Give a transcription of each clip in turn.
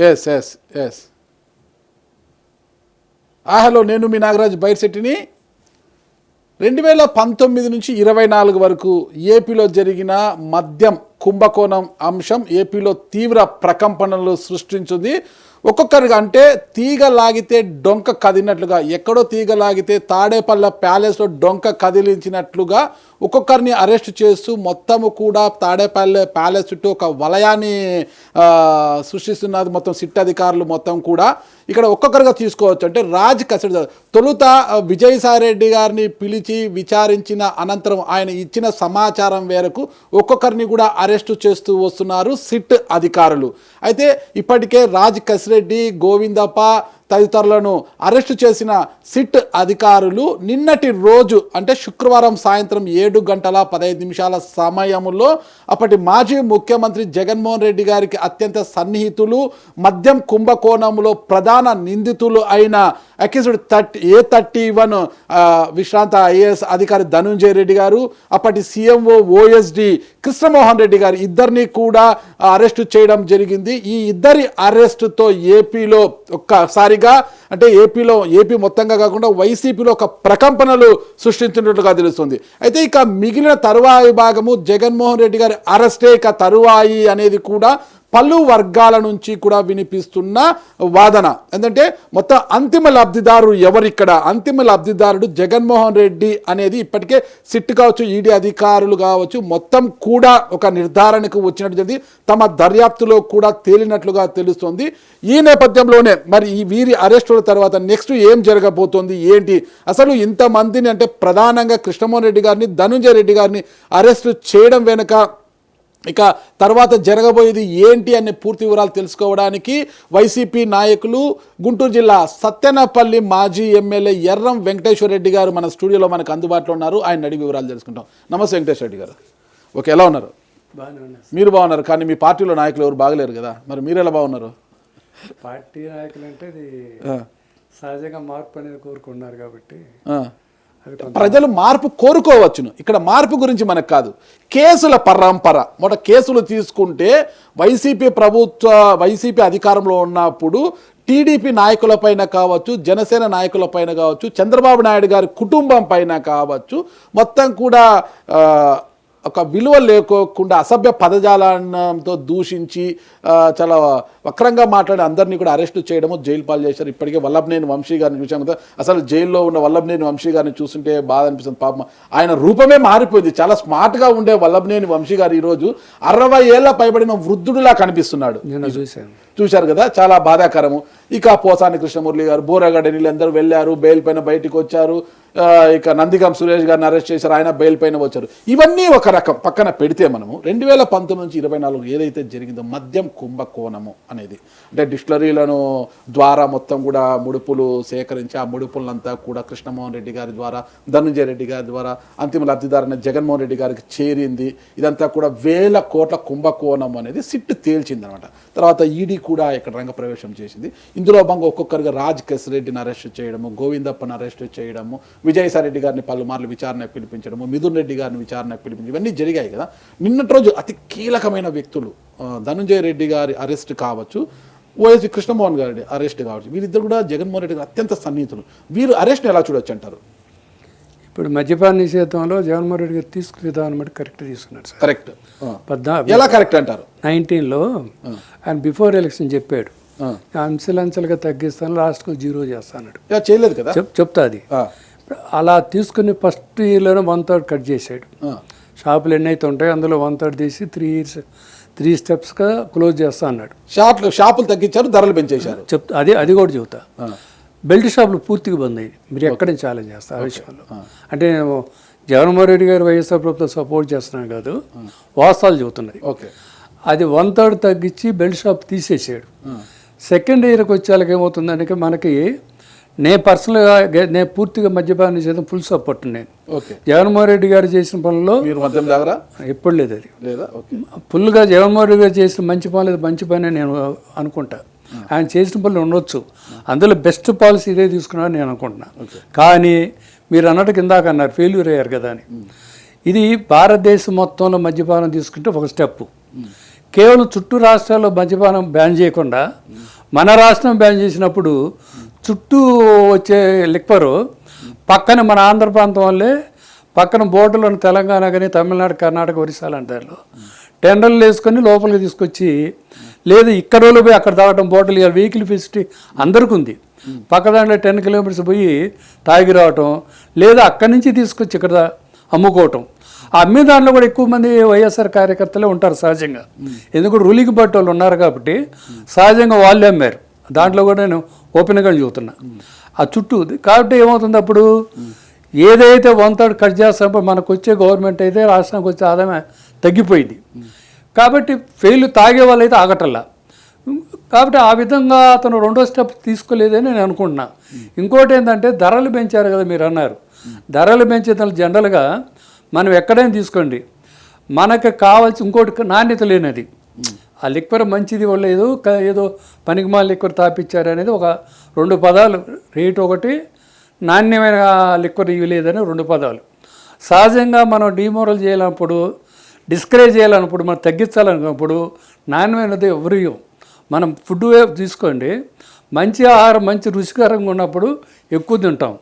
Yes yes yes hello, నేను మీ నాగరాజ్ బైర్శెట్టిని. 2019 నుంచి 24 వరకు ఏపీలో జరిగిన మద్యం కుంభకోణం అంశం ఏపీలో తీవ్ర ప్రకంపనలు సృష్టించింది. ఒక్కొక్కరిగా అంటే తీగ లాగితే డొంక కదిలినట్లుగా, ఎక్కడో తీగ లాగితే తాడేపల్లి ప్యాలెస్లో డొంక కదిలించినట్లుగా ఒక్కొక్కరిని అరెస్ట్ చేస్తూ మొత్తము కూడా తాడేపల్లి ప్యాలెస్ చుట్టూ ఒక వలయాన్ని సృష్టిస్తున్నది మొత్తం సిట్ అధికారులు మొత్తం కూడా. ఇక్కడ ఒక్కొక్కరిగా తీసుకోవచ్చు. అంటే రాజ్ కస్టడీ తొలుత విజయసాయిరెడ్డి గారిని పిలిచి విచారించిన అనంతరం ఆయన ఇచ్చిన సమాచారం మేరకు ఒక్కొక్కరిని కూడా అరెస్టు చేస్తూ వస్తున్నారు సిట్ అధికారులు. అయితే ఇప్పటికే రాజ్ కసిరెడ్డి, గోవిందప్ప తదితరులను అరెస్టు చేసిన సిట్ అధికారులు నిన్నటి రోజు అంటే శుక్రవారం సాయంత్రం 7:15 సమయంలో అప్పటి మాజీ ముఖ్యమంత్రి జగన్మోహన్ రెడ్డి గారికి అత్యంత సన్నిహితులు, మద్యం కుంభకోణంలో ప్రధాన నిందితులు అయిన అక్యూజ్డ్ A31 విశ్రాంత ఐఏఎస్ అధికారి ధనుంజయ రెడ్డి గారు, అప్పటి సీఎంఓ ఓఎస్డి కృష్ణమోహన్ రెడ్డి గారు ఇద్దరిని కూడా అరెస్టు చేయడం జరిగింది. ఈ ఇద్దరి అరెస్టుతో ఏపీలో ఒక్కసారిగా అంటే ఏపీ మొత్తంగా కాకుండా వైసీపీలో ఒక ప్రకంపనలు సృష్టించినట్లుగా తెలుస్తుంది. అయితే ఇక మిగిలిన తరువాయి భాగము జగన్మోహన్ రెడ్డి గారి అరెస్టే ఇక తరువాయి అనేది కూడా పలు వర్గాల నుంచి కూడా వినిపిస్తున్న వాదన. ఎందుకంటే మొత్తం అంతిమ లబ్ధిదారు ఎవరిక్కడ? అంతిమ లబ్ధిదారుడు జగన్మోహన్ రెడ్డి అనేది ఇప్పటికే సిట్ కావచ్చు, ఈడీ అధికారులు కావచ్చు మొత్తం కూడా ఒక నిర్ధారణకు వచ్చినట్టు తమ దర్యాప్తులో కూడా తేలినట్లుగా తెలుస్తుంది. ఈ నేపథ్యంలోనే మరి ఈ వీరి అరెస్టుల తర్వాత నెక్స్ట్ ఏం జరగబోతోంది ఏంటి? అసలు ఇంతమందిని అంటే ప్రధానంగా కృష్ణమోహన్ రెడ్డి గారిని, ధనుంజయ రెడ్డి గారిని అరెస్టు చేయడం వెనుక ఇక తర్వాత జరగబోయేది ఏంటి అనే పూర్తి వివరాలు తెలుసుకోవడానికి వైసీపీ నాయకులు గుంటూరు జిల్లా సత్తెనపల్లి మాజీ ఎమ్మెల్యే ఎర్రం వెంకటేశ్వర రెడ్డి గారు మన స్టూడియోలో మనకు అందుబాటులో ఉన్నారు. ఆయన అడిగి వివరాలు తెలుసుకుంటాం. నమస్తే వెంకటేశ్వర రెడ్డి గారు. ఓకే, ఎలా ఉన్నారు? మీరు బాగున్నారు, కానీ మీ పార్టీలో నాయకులు ఎవరు బాగలేరు కదా, మరి మీరు ఎలా బాగున్నారు? పార్టీ నాయకులు అంటే సహజంగా మార్పు అనేది కోరుకున్నారు కాబట్టి ప్రజలు మార్పు కోరుకోవచ్చును. ఇక్కడ మార్పు గురించి మనకు కాదు, కేసుల పరంపర. కేసులు తీసుకుంటే వైసీపీ అధికారంలో ఉన్నప్పుడు టీడీపీ నాయకులపైన కావచ్చు, జనసేన నాయకులపైన కావచ్చు, చంద్రబాబు నాయుడు గారి కుటుంబం పైన కావచ్చు మొత్తం కూడా ఒక విలువ లేకోకుండా అసభ్య పదజాలంతో దూషించి చాలా వక్రంగా మాట్లాడి అందరినీ కూడా అరెస్టు చేయడము, జైలు పాలు చేశారు. ఇప్పటికే వల్లభనేని వంశీ గారిని చూసాం కదా. అసలు జైల్లో ఉన్న వల్లభనేని వంశీ గారిని చూస్తుంటే బాధ అనిపిస్తుంది. పాపం ఆయన రూపమే మారిపోయింది. చాలా స్మార్ట్గా ఉండే వల్లభనేని వంశీ గారు ఈరోజు 60 ఏళ్ల పైబడిన వృద్ధుడులా కనిపిస్తున్నాడు. చూశారు కదా, చాలా బాధాకరము. ఇక పోసాని కృష్ణమురళి గారు, బోరగడ్డ వీళ్ళందరూ వెళ్ళారు, బెయిల్ పైన బయటికి వచ్చారు. ఇక నందిగం సురేష్ గారిని అరెస్ట్ చేశారు, ఆయన బెయిల్ పైన వచ్చారు. ఇవన్నీ ఒక రకం పక్కన పెడితే మనము 2019 నుంచి 24 ఏదైతే జరిగిందో మద్యం కుంభకోణము అనేది, అంటే డిస్టిలరీలను ద్వారా మొత్తం కూడా ముడుపులు సేకరించి ఆ ముడుపులంతా కూడా కృష్ణమోహన్ రెడ్డి గారి ద్వారా, ధనుంజయ రెడ్డి గారి ద్వారా అంతిమ లబ్ధిదారుని జగన్మోహన్ రెడ్డి గారికి చేరింది. ఇదంతా కూడా 1000 కోట్ల కుంభకోణం అనేది సిట్ తేల్చిందనమాట. తర్వాత ఈడీ కూడా ఇక్కడ రంగప్రవేశం చేసింది. ఇందులో భాగంగా ఒక్కొక్కరుగా రాజ్ కసిరెడ్డిని అరెస్ట్ చేయడము, గోవిందప్పని అరెస్ట్ చేయడము, విజయసాయిరెడ్డి గారిని పలుమార్లు విచారణకు పిలిపించడము, మిథున్ రెడ్డి గారిని విచారణకు పిలిపించడం, ఇవన్నీ జరిగాయి కదా. నిన్నటి రోజు అతి కీలకమైన వ్యక్తులు ధనుంజయ రెడ్డి గారి అరెస్ట్ కావచ్చు, ఓఎస్వి కృష్ణమోహన్ గారి అరెస్ట్ కావచ్చు, వీరిద్దరు కూడా జగన్మోహన్ రెడ్డి గారు అత్యంత సన్నిహితులు. వీరు అరెస్ట్ని ఎలా చూడొచ్చు అంటారు? ఇప్పుడు మద్యపాన నిషేధంలో జగన్మోహన్ రెడ్డి గారు తీసుకునే విధానం బట్టి కరెక్ట్ తీసుకున్నారు సార్. కరెక్ట్. ఎలా కరెక్ట్ అంటారు? 19లో ఆయన బిఫోర్ ఎలక్షన్ చెప్పాడు అంచెలంచెలుగా తగ్గిస్తాను, లాస్ట్కు 0 చేస్తాను. చేయలేదు కదా, చెప్తా అది. అలా తీసుకుని ఫస్ట్ ఇయర్లోనే 1/3 కట్ చేశాడు. షాపులు ఎన్నైతే ఉంటాయో అందులో 1/3 తీసి 3 స్టెప్స్గా క్లోజ్ చేస్తా అన్నాడు. షాపులు తగ్గించారు, ధరలు పెంచేశారు. అది కూడా చెబుతా. బెల్ట్ షాపులు పూర్తిగా బంద్ అయ్యింది. మీరు ఎక్కడి నుంచి ఛాలెంజ్ చేస్తా ఆ విషయంలో. అంటే నేను జగన్మోహన్ రెడ్డి గారు వైఎస్ఆర్ ప్రభుత్వం సపోర్ట్ చేస్తున్నాను కాదు, వాస్తవాలు చెబుతున్నది. అది 1/3 తగ్గించి బెల్ట్ షాప్ తీసేసాడు. సెకండ్ ఇయర్కి వచ్చేళ్ళకి ఏమవుతుందంటే మనకి పర్సనల్గా నేను పూర్తిగా మద్యపాన నిషేధం ఫుల్ సపోర్ట్. నేను జగన్మోహన్ రెడ్డి గారు చేసిన పనుల్లో ఎప్పుడు లేదు, అది ఫుల్గా జగన్మోహన్ రెడ్డి గారు చేసిన మంచి పని లేదు, మంచి పని నేను అనుకుంటా. ఆయన చేసిన పనులు ఉండొచ్చు, అందులో బెస్ట్ పాలసీ ఇదే తీసుకున్నారని నేను అనుకుంటున్నా. కానీ మీరు అన్నట్టు కిందాక అన్నారు ఫెయిల్యూర్ అయ్యారు కదా అని. ఇది భారతదేశం మొత్తంలో మద్యపానం తీసుకుంటే ఒక స్టెప్, కేవలం చుట్టూ రాష్ట్రాల్లో మద్యపానం బ్యాన్ చేయకుండా మన రాష్ట్రం బ్యాన్ చేసినప్పుడు చుట్టూ వచ్చే లిక్కరు పక్కన మన ఆంధ్ర ప్రాంతం వల్లే పక్కన బోర్డులను తెలంగాణ కానీ తమిళనాడు కర్ణాటక ఒరిస్సా లాంటి దాంట్లో టెండర్లు వేసుకొని లోపలికి తీసుకొచ్చి లేదు ఇక్కడ రోజులు పోయి అక్కడ తాగటం బాటిల్ వెహికల్ ఫెసిలిటీ అందరికీ ఉంది. పక్క దాంట్లో 10 కిలోమీటర్స్ పోయి తాగి రావటం లేదా అక్కడి నుంచి తీసుకొచ్చి ఇక్కడ అమ్ముకోవటం. ఆ అమ్మే దాంట్లో కూడా ఎక్కువ మంది వైఎస్ఆర్ కార్యకర్తలే ఉంటారు సహజంగా, ఎందుకంటే రూలింగ్ పార్టీ వాళ్ళు ఉన్నారు కాబట్టి సహజంగా వాళ్ళే అమ్మారు. దాంట్లో కూడా నేను ఓపెన్గా చెబుతున్నా ఆ చుట్టూ. కాబట్టి ఏమవుతుంది అప్పుడు ఏదైతే 1/3 కట్ చేస్తామో మనకు వచ్చే గవర్నమెంట్ అయితే రాష్ట్రానికి వచ్చే ఆదాయం తగ్గిపోయింది. కాబట్టి ఫెయిల్ తాగే వాళ్ళు అయితే ఆగటల్లా. కాబట్టి ఆ విధంగా అతను రెండో స్టెప్ తీసుకోలేదని నేను అనుకుంటున్నా. ఇంకోటి ఏంటంటే ధరలు పెంచారు కదా మీరు అన్నారు. ధరలు పెంచేదాన్ని జనరల్గా మనం ఎక్కడైనా తీసుకోండి మనకు కావాల్సి ఇంకోటి నాణ్యత లేనిది. ఆ లిక్వర్ మంచిది వాళ్ళు ఏదో పనికిమాల లిక్వర్ తాపిచ్చారు అనేది ఒక 2 పదాలు. రేటు ఒకటి, నాణ్యమైన లిక్వర్ ఇవి లేదని 2 పదాలు. సహజంగా మనం డిమోరల్ చేయాలన్నప్పుడు డిస్కరేజ్ చేయాలన్నప్పుడు మనం తగ్గించాలనుకున్నప్పుడు నాణ్యమైనది ఎవరు మనం ఫుడ్ తీసుకోండి, మంచి ఆహారం మంచి రుచికరంగా ఉన్నప్పుడు ఎక్కువ తింటాం.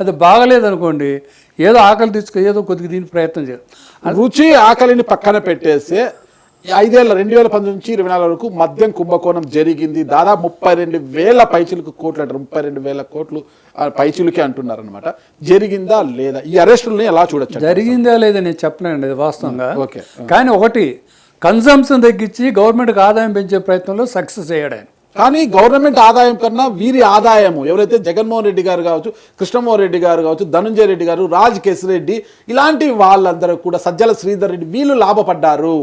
అది బాగలేదనుకోండి ఏదో ఆకలి తెచ్చుకో ఏదో కొద్దిగా దీని ప్రయత్నం చేయాలి. రుచి ఆకలిని పక్కన పెట్టేస్తే 5 ఏళ్ళ 2019 నుంచి 2024 వరకు మద్యం కుంభకోణం జరిగింది. దాదాపు 32,000 పైచిలకు కోట్లు అంటారు. 32,000 కోట్లు పైచిలుకే అంటున్నారు అనమాట. జరిగిందా లేదా? ఈ అరెస్టులని ఎలా చూడొచ్చు? జరిగిందా లేదా నేను చెప్పలేండి అది వాస్తవంగా. కానీ ఒకటి కన్సంప్షన్ తగ్గించి గవర్నమెంట్కి ఆదాయం పెంచే ప్రయత్నంలో సక్సెస్ అయ్యాడు ఆయన. కానీ గవర్నమెంట్ ఆదాయం కన్నా వీరి ఆదాయము ఎవరైతే జగన్మోహన్ రెడ్డి గారు కావచ్చు, కృష్ణమోహన్ రెడ్డి గారు కావచ్చు, ధనుంజయ రెడ్డి గారు, రాజ్ కేసిరెడ్డి ఇలాంటి వాళ్ళందరూ కూడా, సజ్జల శ్రీధర్ రెడ్డి వీళ్ళు లాభపడ్డారు.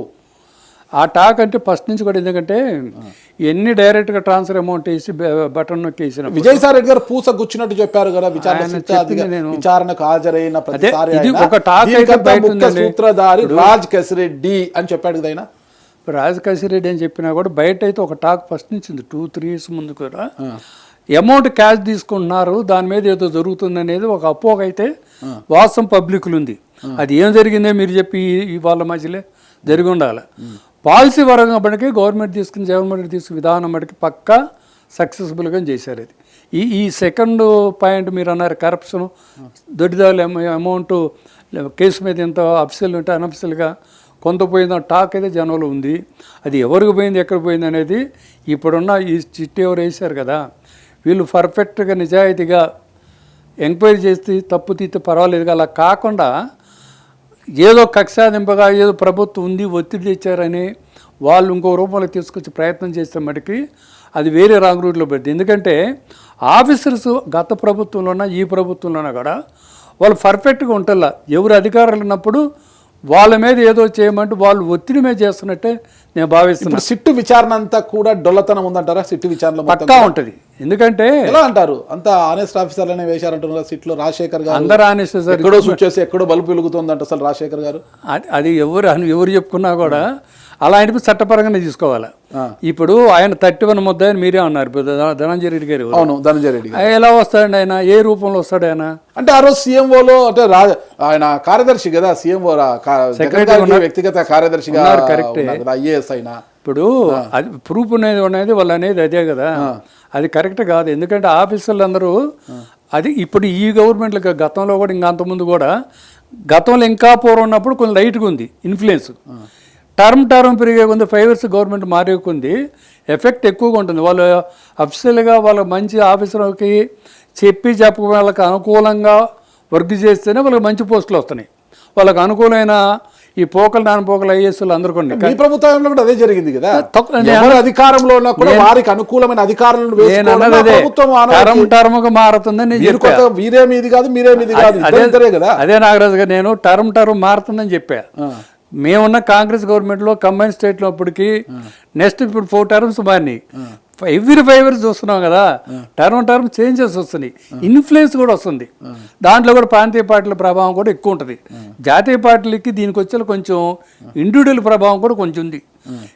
ఆ టాక్ అంటే ఫస్ట్ నుంచి కూడా ఎందుకంటే ఎన్ని డైరెక్ట్గా ట్రాన్స్ఫర్ అమౌంట్ వేసి బటన్ నొక్కేసిన విజయసాయి రెడ్డి గారు పూస గుచ్చినట్టు చెప్పారు కదా విచారణకు హాజరైన ప్రతిసారి సూత్రధారి రాజ్ కేసిరెడ్డి అని చెప్పాడు కదా ఆయన. రాజ్ కేసిరెడ్డి అని చెప్పినా కూడా బయట అయితే ఒక టాక్ ఫస్ట్ నుంచి 2-3 years ముందు కూడా అమౌంట్ క్యాష్ తీసుకుంటున్నారు, దాని మీద ఏదో జరుగుతుంది అనేది ఒక అపోహ అయితే వాస్తవం పబ్లిక్లు ఉంది. అది ఏం జరిగిందే మీరు చెప్పి వాళ్ళ మధ్యలో జరిగి ఉండాలి. పాలసీ పరంగా బట్టి గవర్నమెంట్ తీసుకుని జగన్మోహన్ రెడ్డి తీసుకుని విధానం బట్టి పక్కా సక్సెస్ఫుల్గా చేశారు. అది ఈ సెకండ్ పాయింట్ మీరు అన్నారు కరప్షన్ దొడ్డిదాలు అమౌంట్ కేసు మీద ఎంత అఫీషియల్ ఉంటే అన్అఫీషియల్గా కొంత పోయిందో టాక్ అయితే జనంలో ఉంది. అది ఎవరికి పోయింది ఎక్కడ పోయింది అనేది ఇప్పుడున్న ఈ చిట్టి ఎవరు వేశారు కదా వీళ్ళు పర్ఫెక్ట్గా నిజాయితీగా ఎంక్వైరీ చేస్తే తప్పు తీస్తే పర్వాలేదు. అలా కాకుండా ఏదో కక్షాదింపగా ఏదో ప్రభుత్వం ఉంది ఒత్తిడి తెచ్చారని వాళ్ళు ఇంకో రూపంలో తీసుకొచ్చి ప్రయత్నం చేస్తే మటుకి అది వేరే రాంగ్ రూట్లో పెడుతుంది. ఎందుకంటే ఆఫీసర్స్ గత ప్రభుత్వంలోనా ఈ ప్రభుత్వంలోనా కూడా వాళ్ళు పర్ఫెక్ట్గా ఉంటల్లా. ఎవరు అధికారులు ఉన్నప్పుడు వాళ్ళ మీద ఏదో చేయమంటూ వాళ్ళు ఒత్తిడి మీద చేస్తున్నట్టే నేను భావిస్తున్నాను. సిట్టు విచారణ అంతా కూడా డొల్లతనం ఉందంటారా? సిట్టు విచారణ పక్కా ఉంటుంది. ఎందుకంటే ఎలా అంటారు అంత ఆనెస్ట్ ఆఫీసర్లనే వేశారంటున్నారు. సిట్లో రాజశేఖర్ గారు అందరూ ఆనెస్ట్ సార్, ఎక్కడో స్విచ్ చేసి ఎక్కడో బల్బు వెలుగుతుందంట అసలు రాజశేఖర్ గారు. అది ఎవరు చెప్పుకున్నా కూడా అలా ఆయన చట్టపరంగానే తీసుకోవాలి. ఇప్పుడు ఆయన 31 ముద్దాయని మీరే అన్నారు ధనంజయ రెడ్డి గారు. అవును, ధనంజయ రెడ్డి గారు ఎలా వస్తాడండి ఆయన? ఏ రూపంలో వస్తాడు ఆయన? అంటే ఆ రోజు సీఎంఓలో అంటే ఆయన కార్యదర్శి కదా, సీఎంఓ వ్యక్తిగత కార్యదర్శిగా ఐఏఎస్ అయినా. ఇప్పుడు అది ప్రూఫ్ అనేది వాళ్ళు అనేది అదే కదా, అది కరెక్ట్ కాదు. ఎందుకంటే ఆఫీసర్లు అందరూ అది ఇప్పుడు ఈ గవర్నమెంట్లో గతంలో కూడా ఇంకా అంతకుముందు కూడా గతంలో ఇంకా పూర్వం ఉన్నప్పుడు కొంచెం లైట్గా ఉంది ఇన్ఫ్లుయెన్స్. టర్మ్ పెరిగే కొంది 5 years గవర్నమెంట్ మారే కొంది ఎఫెక్ట్ ఎక్కువగా ఉంటుంది. వాళ్ళు అఫీషియల్గా వాళ్ళ మంచి ఆఫీసర్కి చెప్ప వాళ్ళకి అనుకూలంగా వర్క్ చేస్తేనే వాళ్ళకి మంచి పోస్టులు వస్తున్నాయి. వాళ్ళకి అనుకూలమైన ఈ పోకలు నానపోకలు ఐఏఎస్లు అందరూ కొన్ని. ఈ ప్రభుత్వంలో కూడా అదే జరిగింది కదా, అధికారంలో ఉన్నా కూడా వారికి అనుకూలమైన అధికారులను టర్మ్గా మారుతుందని మీరే మీది కాదు మీరే మీది కాదు కదా. అదే నాగరాజు గారు నేను టర్మ్ మారుతుందని చెప్పా. మేమున్న కాంగ్రెస్ గవర్నమెంట్లో కంబైన్ స్టేట్లో అప్పటికి నెక్స్ట్ ఇప్పుడు 4 terms మారినాయి. ఎవ్రీ 5 years చూస్తున్నాం కదా, టర్మ్ చేంజెస్ వస్తున్నాయి, ఇన్ఫ్లుయెన్స్ కూడా వస్తుంది. దాంట్లో కూడా ప్రాంతీయ పార్టీల ప్రభావం కూడా ఎక్కువ ఉంటుంది. జాతీయ పార్టీలకి దీనికి వచ్చే కొంచెం ఇండివిజువల్ ప్రభావం కూడా కొంచెం ఉంది.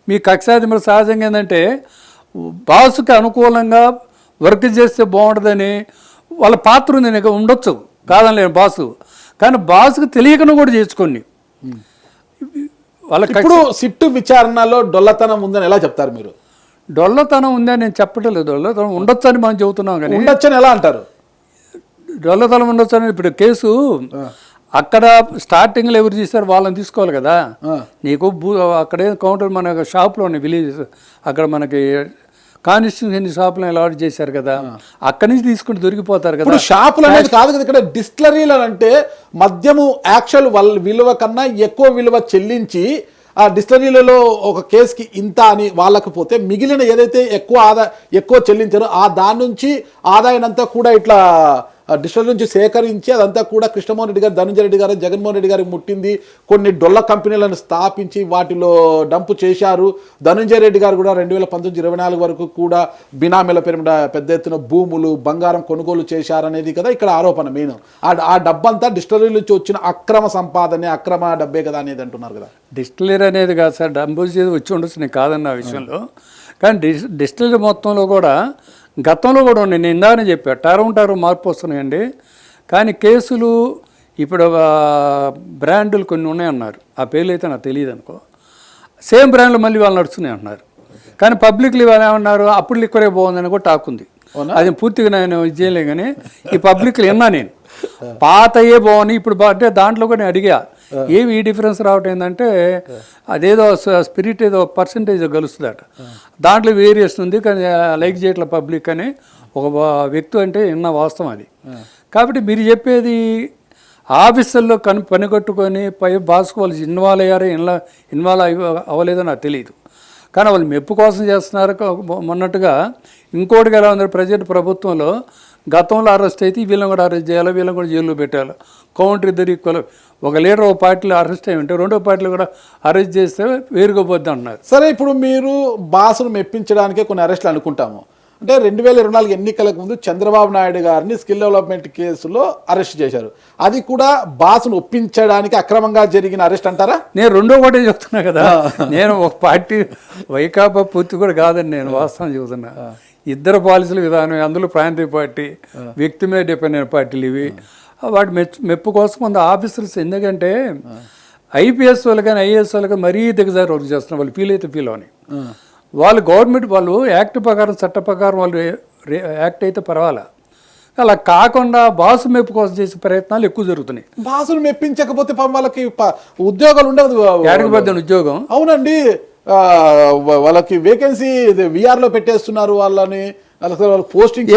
మీ కక్షాధిపతులు సహజంగా ఏంటంటే బాసుకి అనుకూలంగా వర్క్ చేస్తే బాగుంటుందని వాళ్ళ పాత్ర ఉంది, ఉండొచ్చు కాదని బాసు. కానీ బాసుకు తెలియకుండా కూడా చేసుకోండి. వాళ్ళకి ఇప్పుడు సిట్టు విచారణలో డొల్లతనం ఉందని ఎలా చెప్తారు మీరు? డొల్లతనం ఉందని నేను చెప్పట్లేదు, డొల్లతనం ఉండొచ్చు అని మనం చెబుతున్నాం. కానీ ఉండొచ్చని ఎలా అంటారు? డొల్లతనం ఉండొచ్చు అని ఇప్పుడు కేసు అక్కడ స్టార్టింగ్లో ఎవరు చేశారు వాళ్ళని తీసుకోవాలి కదా. నీకు అక్కడే కౌంటర్ మన షాప్లోని విలేజెస్ అక్కడ మనకి కాన్స్టిట్యూషన్ షాపులో అలాట్ చేశారు కదా, అక్కడి నుంచి తీసుకుంటూ దొరికిపోతారు కదా. ఇప్పుడు షాపులు అనేది కాదు కదా, ఇక్కడ డిస్టిలరీలు అంటే మద్యము యాక్చువల్ విలువ కన్నా ఎక్కువ విలువ చెల్లించి ఆ డిస్టిలరీలలో ఒక కేసుకి ఇంత అని వాళ్ళకి పోతే మిగిలిన ఏదైతే ఎక్కువ చెల్లించారో ఆ దాని నుంచి ఆదాయానంతా కూడా ఇట్లా డిస్టిలరీ నుంచి సేకరించి అదంతా కూడా కృష్ణమోహన్ రెడ్డి గారు, ధనంజయ రెడ్డి గారు, జగన్మోహన్ రెడ్డి గారికి ముట్టింది. కొన్ని డొల్ల కంపెనీలను స్థాపించి వాటిలో డంపు చేశారు. ధనంజయ రెడ్డి గారు కూడా 2019-24 వరకు కూడా బినామీల పేరు మీద పెద్ద ఎత్తున భూములు, బంగారం కొనుగోలు చేశారనేది కదా ఇక్కడ ఆరోపణ మెయిన్. ఆ డబ్బంతా డిస్టిలరీ నుంచి వచ్చిన అక్రమ సంపాదనే, అక్రమ డబ్బే కదా అనేది అంటున్నారు కదా. డిస్టిలరీ అనేది కాదు సార్, డబ్బు వచ్చి ఉండొచ్చు, నేను కాదన్న ఆ విషయంలో. కానీ డిస్టిలరీ మొత్తంలో కూడా గతంలో కూడా నేను ఇందాకనే చెప్పాను, టర్మ్ మార్పు వస్తున్నాయండి. కానీ కేసులు ఇప్పుడు బ్రాండులు కొన్ని ఉన్నాయన్నారు, ఆ పేర్లు అయితే నాకు తెలియదు అనుకో. సేమ్ బ్రాండ్లు మళ్ళీ వాళ్ళు నడుస్తున్నాయి అంటున్నారు. కానీ పబ్లిక్లీ వాళ్ళు ఏమన్నారు, అప్పుడు లిక్కరే బాగుందని కూడా టాక్ ఉంది. అది పూర్తిగా నేను ఇది చేయలే. కానీ ఈ పబ్లిక్లో విన్నా నేను, పాతయే బాగున్నాయి ఇప్పుడు అంటే దాంట్లో కూడా నేను అడిగా ఏమి ఈ డిఫరెన్స్ రావటం ఏంటంటే అదేదో స్పిరిట్ ఏదో పర్సంటేజ్ కలుస్తుందట, దాంట్లో వేరియేషన్ ఉంది. కానీ లైక్ చేయట్ల పబ్లిక్ అని ఒక వ్యక్తి అంటే విన్న వాస్తవం అది. కాబట్టి మీరు చెప్పేది ఆఫీసుల్లో పని కట్టుకొని పై బాస్కు వాళ్ళు ఇన్వాల్వ్ అయ్యారో ఇన్వాల్వ్ అవ్వలేదో నాకు తెలియదు. కానీ వాళ్ళు మెప్పు కోసం చేస్తున్నారు మొన్నట్టుగా. ఇంకోటికి ఎలా ఉంది, ప్రజెంట్ ప్రభుత్వంలో గతంలో అరెస్ట్ అయితే వీళ్ళని కూడా అరెస్ట్ చేయాలి, వీళ్ళని కూడా జైల్లో పెట్టాలి. కౌంటర్ ఇద్దరు ఈక్వల్. ఒక లీడర్ ఒక పార్టీలో అరెస్ట్ అయ్యి ఉంటే రెండో పార్టీలో కూడా అరెస్ట్ చేస్తే వేరుగా పోద్ది అంటున్నారు. సరే, ఇప్పుడు మీరు బాసును మెప్పించడానికే కొన్ని అరెస్టులు అనుకుంటాము. అంటే 2024 ఎన్నికలకు ముందు చంద్రబాబు నాయుడు గారిని స్కిల్ డెవలప్మెంట్ కేసులో అరెస్ట్ చేశారు. అది కూడా బాసును ఒప్పించడానికి అక్రమంగా జరిగిన అరెస్ట్ అంటారా? నేను రెండో ఒకటే చెప్తున్నా కదా, నేను ఒక పార్టీ వైకాపా పూర్తి కూడా కాదని నేను వాస్తవం చెబుతున్నా. ఇద్దరు పాలసీల విధానం, అందులో ప్రాంతీయ పార్టీ, వ్యక్తి మీద డిపెండ్ అయిన పార్టీలు ఇవి. వాటి మెప్పు కోసం కొంత ఆఫీసర్స్, ఎందుకంటే ఐపీఎస్ వాళ్ళు కానీ ఐఏఎస్ వాళ్ళు కానీ మరీ దిగజారి వర్క్ చేస్తున్నారు. వాళ్ళు ఫీల్ అయితే ఫీల్ అవని, వాళ్ళు గవర్నమెంట్ వాళ్ళు యాక్ట్ ప్రకారం, చట్ట ప్రకారం వాళ్ళు యాక్ట్ అయితే పర్వాలా. అలా కాకుండా బాసు మెప్పు కోసం చేసే ప్రయత్నాలు ఎక్కువ జరుగుతున్నాయి. బాసును మెప్పించకపోతే వాళ్ళకి ఉద్యోగాలు ఉండదు. యాడికి ఉద్యోగం? అవునండి, వాళ్ళకి వేకెన్సీ విఆర్లో పెట్టేస్తున్నారు. వాళ్ళని పోస్టింగ్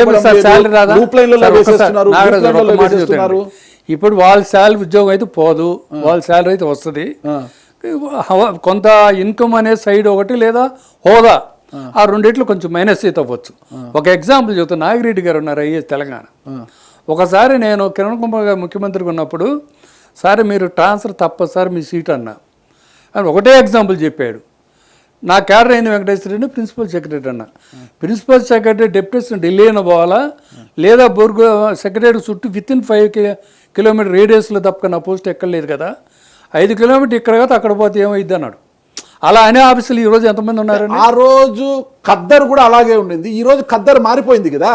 ఇప్పుడు వాళ్ళ శాలరీ ఉద్యోగం అయితే పోదు, వాళ్ళ శాలరీ అయితే వస్తుంది. కొంత ఇన్కమ్ అనే సైడ్ ఒకటి లేదా హోదా, ఆ రెండిట్లు కొంచెం మైనస్ అయితే అవ్వచ్చు. ఒక ఎగ్జాంపుల్ చెబుతాను. నాగిరెడ్డి గారు ఉన్నారు, ఐఏఎస్ తెలంగాణ. ఒకసారి నేను కిరణ్ కుమార్ గారు ముఖ్యమంత్రిగా ఉన్నప్పుడు, సార్ మీరు ట్రాన్స్ఫర్ తప్పదు సార్ మీ సీట్ అన్నా అని ఒకటే ఎగ్జాంపుల్ చెప్పాడు. నా క్యాడర్ అయింది వెంకటేశ్వర రెడ్డి, ప్రిన్సిపల్ సెక్రటరీ అన్న. ప్రిన్సిపల్ సెక్రటరీ డెప్యుటేషన్ ఢిల్లీ అయినా పోవాలా, లేదా బోర్గు సెక్రటరీ చుట్టూ వితిన్ 5 కిలోమీటర్ రేడియస్లో తప్పక నా పోస్ట్ ఎక్కలేదు కదా, 5 కిలోమీటర్ ఇక్కడ కదా అక్కడ పోతే ఏమైంది అన్నాడు. అలా అనే ఆఫీసులు ఈరోజు ఎంతమంది ఉన్నారండి? ఆ రోజు ఖద్దర్ కూడా అలాగే ఉండింది. ఈ రోజు ఖద్దర్ మారిపోయింది కదా.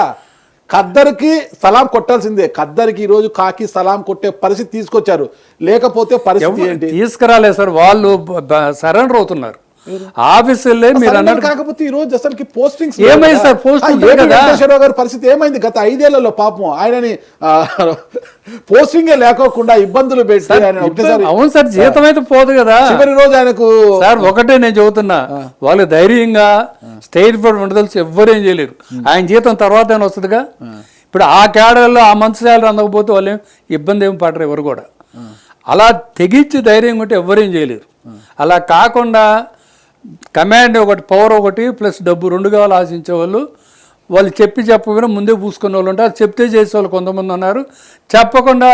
ఖద్దర్కి సలాం కొట్టాల్సిందే. ఖద్దర్కి ఈ రోజు కాకి సలాం కొట్టే పరిస్థితి తీసుకొచ్చారు. లేకపోతే పరిస్థితి ఏంటి? తీసుకురాలేదు సార్, వాళ్ళు సరెండర్ అవుతున్నారు ఆఫీసులే. మీరు అన్నారు కాకపోతే ఈ రోజు అసలు పోస్టింగ్స్ ఏమైంది సార్? వెంకటేశ్వరరావు గారి పరిస్థితి ఏమైంది? గత 5 ఏళ్లలో పాపం ఆయనని పోస్టింగే లేకోకుండా ఇబ్బందులు పెట్టి. అవును సార్, జీతం అయితే పోదు కదా. చివరి రోజు ఆయనకు సార్ ఒకటే నేను చెబుతున్నా, వాళ్ళు ధైర్యంగా స్టేట్ ఫోర్డ్ ఉండదలిసి ఎవ్వరేం చేయలేరు. ఆయన జీతం తర్వాత ఏమైనా వస్తుందిగా. ఇప్పుడు ఆ క్యాడర్లో ఆ మంత్ శాలరీ అందకపోతే వాళ్ళు ఇబ్బంది ఏమి పడరు ఎవరు కూడా. అలా తెగించి ధైర్యం ఉంటే ఎవ్వరేం చేయలేరు. అలా కాకుండా కమాండ్ ఒకటి, పవర్ ఒకటి, ప్లస్ డబ్బు 2 కావాలి ఆశించే వాళ్ళు చెప్పకపోయినా ముందే పూసుకునే వాళ్ళు ఉంటారు. చెప్తే చేసేవాళ్ళు కొంతమంది ఉన్నారు, చెప్పకుండా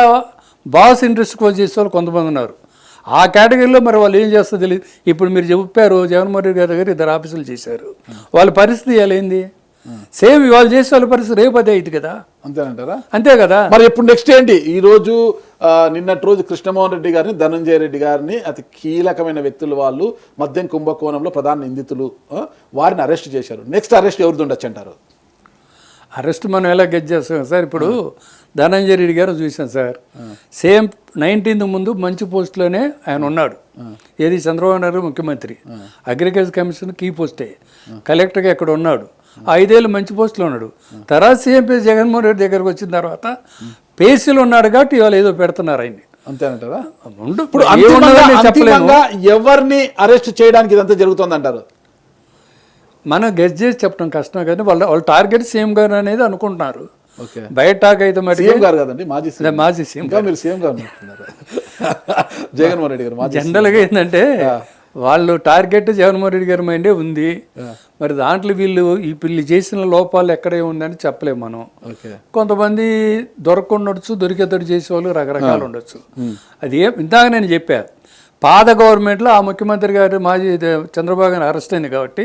బాస్ ఇంట్రెస్ట్ కోసం చేసేవాళ్ళు కొంతమంది ఉన్నారు. ఆ కేటగిరీలో మరి వాళ్ళు ఏం చేస్తారో తెలియదు. ఇప్పుడు మీరు చెప్పారు జగన్మోహన్ రెడ్డి గారి దగ్గర 2 ఆఫీసులు చేశారు, వాళ్ళ పరిస్థితి ఎలా అయింది? సేమ్ వాళ్ళు చేసే వాళ్ళ పరిస్థితి రేపు అదే అయింది కదా. అంతేనంటారా? అంతే కదా. మరి ఇప్పుడు నెక్స్ట్ ఏంటి? ఈ రోజు నిన్నటి రోజు కృష్ణమోహన్ రెడ్డి గారిని, ధనంజయ రెడ్డి గారిని, అతి కీలకమైన వ్యక్తులు వాళ్ళు మద్యం కుంభకోణంలో ప్రధాన నిందితులు, వారిని అరెస్ట్ చేశారు. నెక్స్ట్ అరెస్ట్ ఎవరిది ఉండొచ్చు అంటారు? అరెస్ట్ మనం ఎలా గెట్ చేస్తాం సార్? ఇప్పుడు ధనంజయ రెడ్డి గారు చూసాం సార్, సేమ్ 19th ముందు మంచి పోస్టులోనే ఆయన ఉన్నాడు. ఏది చంద్రబాబు నాయుడు ముఖ్యమంత్రి, అగ్రికల్చర్ కమిషన్ కీ పోస్టే, కలెక్టర్గా ఎక్కడ ఉన్నాడు, 5 ఏళ్ళు మంచి పోస్టులో ఉన్నాడు. తర్వాత సీఎం జగన్మోహన్ రెడ్డి దగ్గరకు వచ్చిన తర్వాత పేసీలు ఉన్నాడు కాబట్టి ఇవాళ ఏదో పెడుతున్నారు ఆయన్ని. అంతేనంటారా? ఇప్పుడు అంతిమంగా ఎవరిని అరెస్ట్ చేయడానికి ఇదంతా జరుగుతుంది అంటారు? మనం గెస్ చేసి చెప్పడం కష్టం, కానీ వాళ్ళ టార్గెట్ సీఎం గారు అనేది అనుకుంటున్నారు. ఓకే, బయట టాక్ అయితే మరి సీఎం గారు కదండి, మాజీ సీఎం ఇంకా మీరు సీఎం గారు అంటున్నారు. జగన్మోహన్ రెడ్డి గారు మాజీ జనరల్గా ఏంటంటే వాళ్ళు టార్గెట్ జగన్మోహన్ రెడ్డి గారి మైండే ఉంది. మరి దాంట్లో వీళ్ళు చేసిన లోపాలు ఎక్కడే ఉందని చెప్పలేము మనం. ఓకే, కొంతమంది దొరకకుండొచ్చు, దొరికేతడు చేసేవాళ్ళు రకరకాలు ఉండొచ్చు. అది ఇందాక నేను చెప్పాను, పాత గవర్నమెంట్లో ఆ ముఖ్యమంత్రి గారు మాజీ చంద్రబాబు గారు అరెస్ట్ అయింది కాబట్టి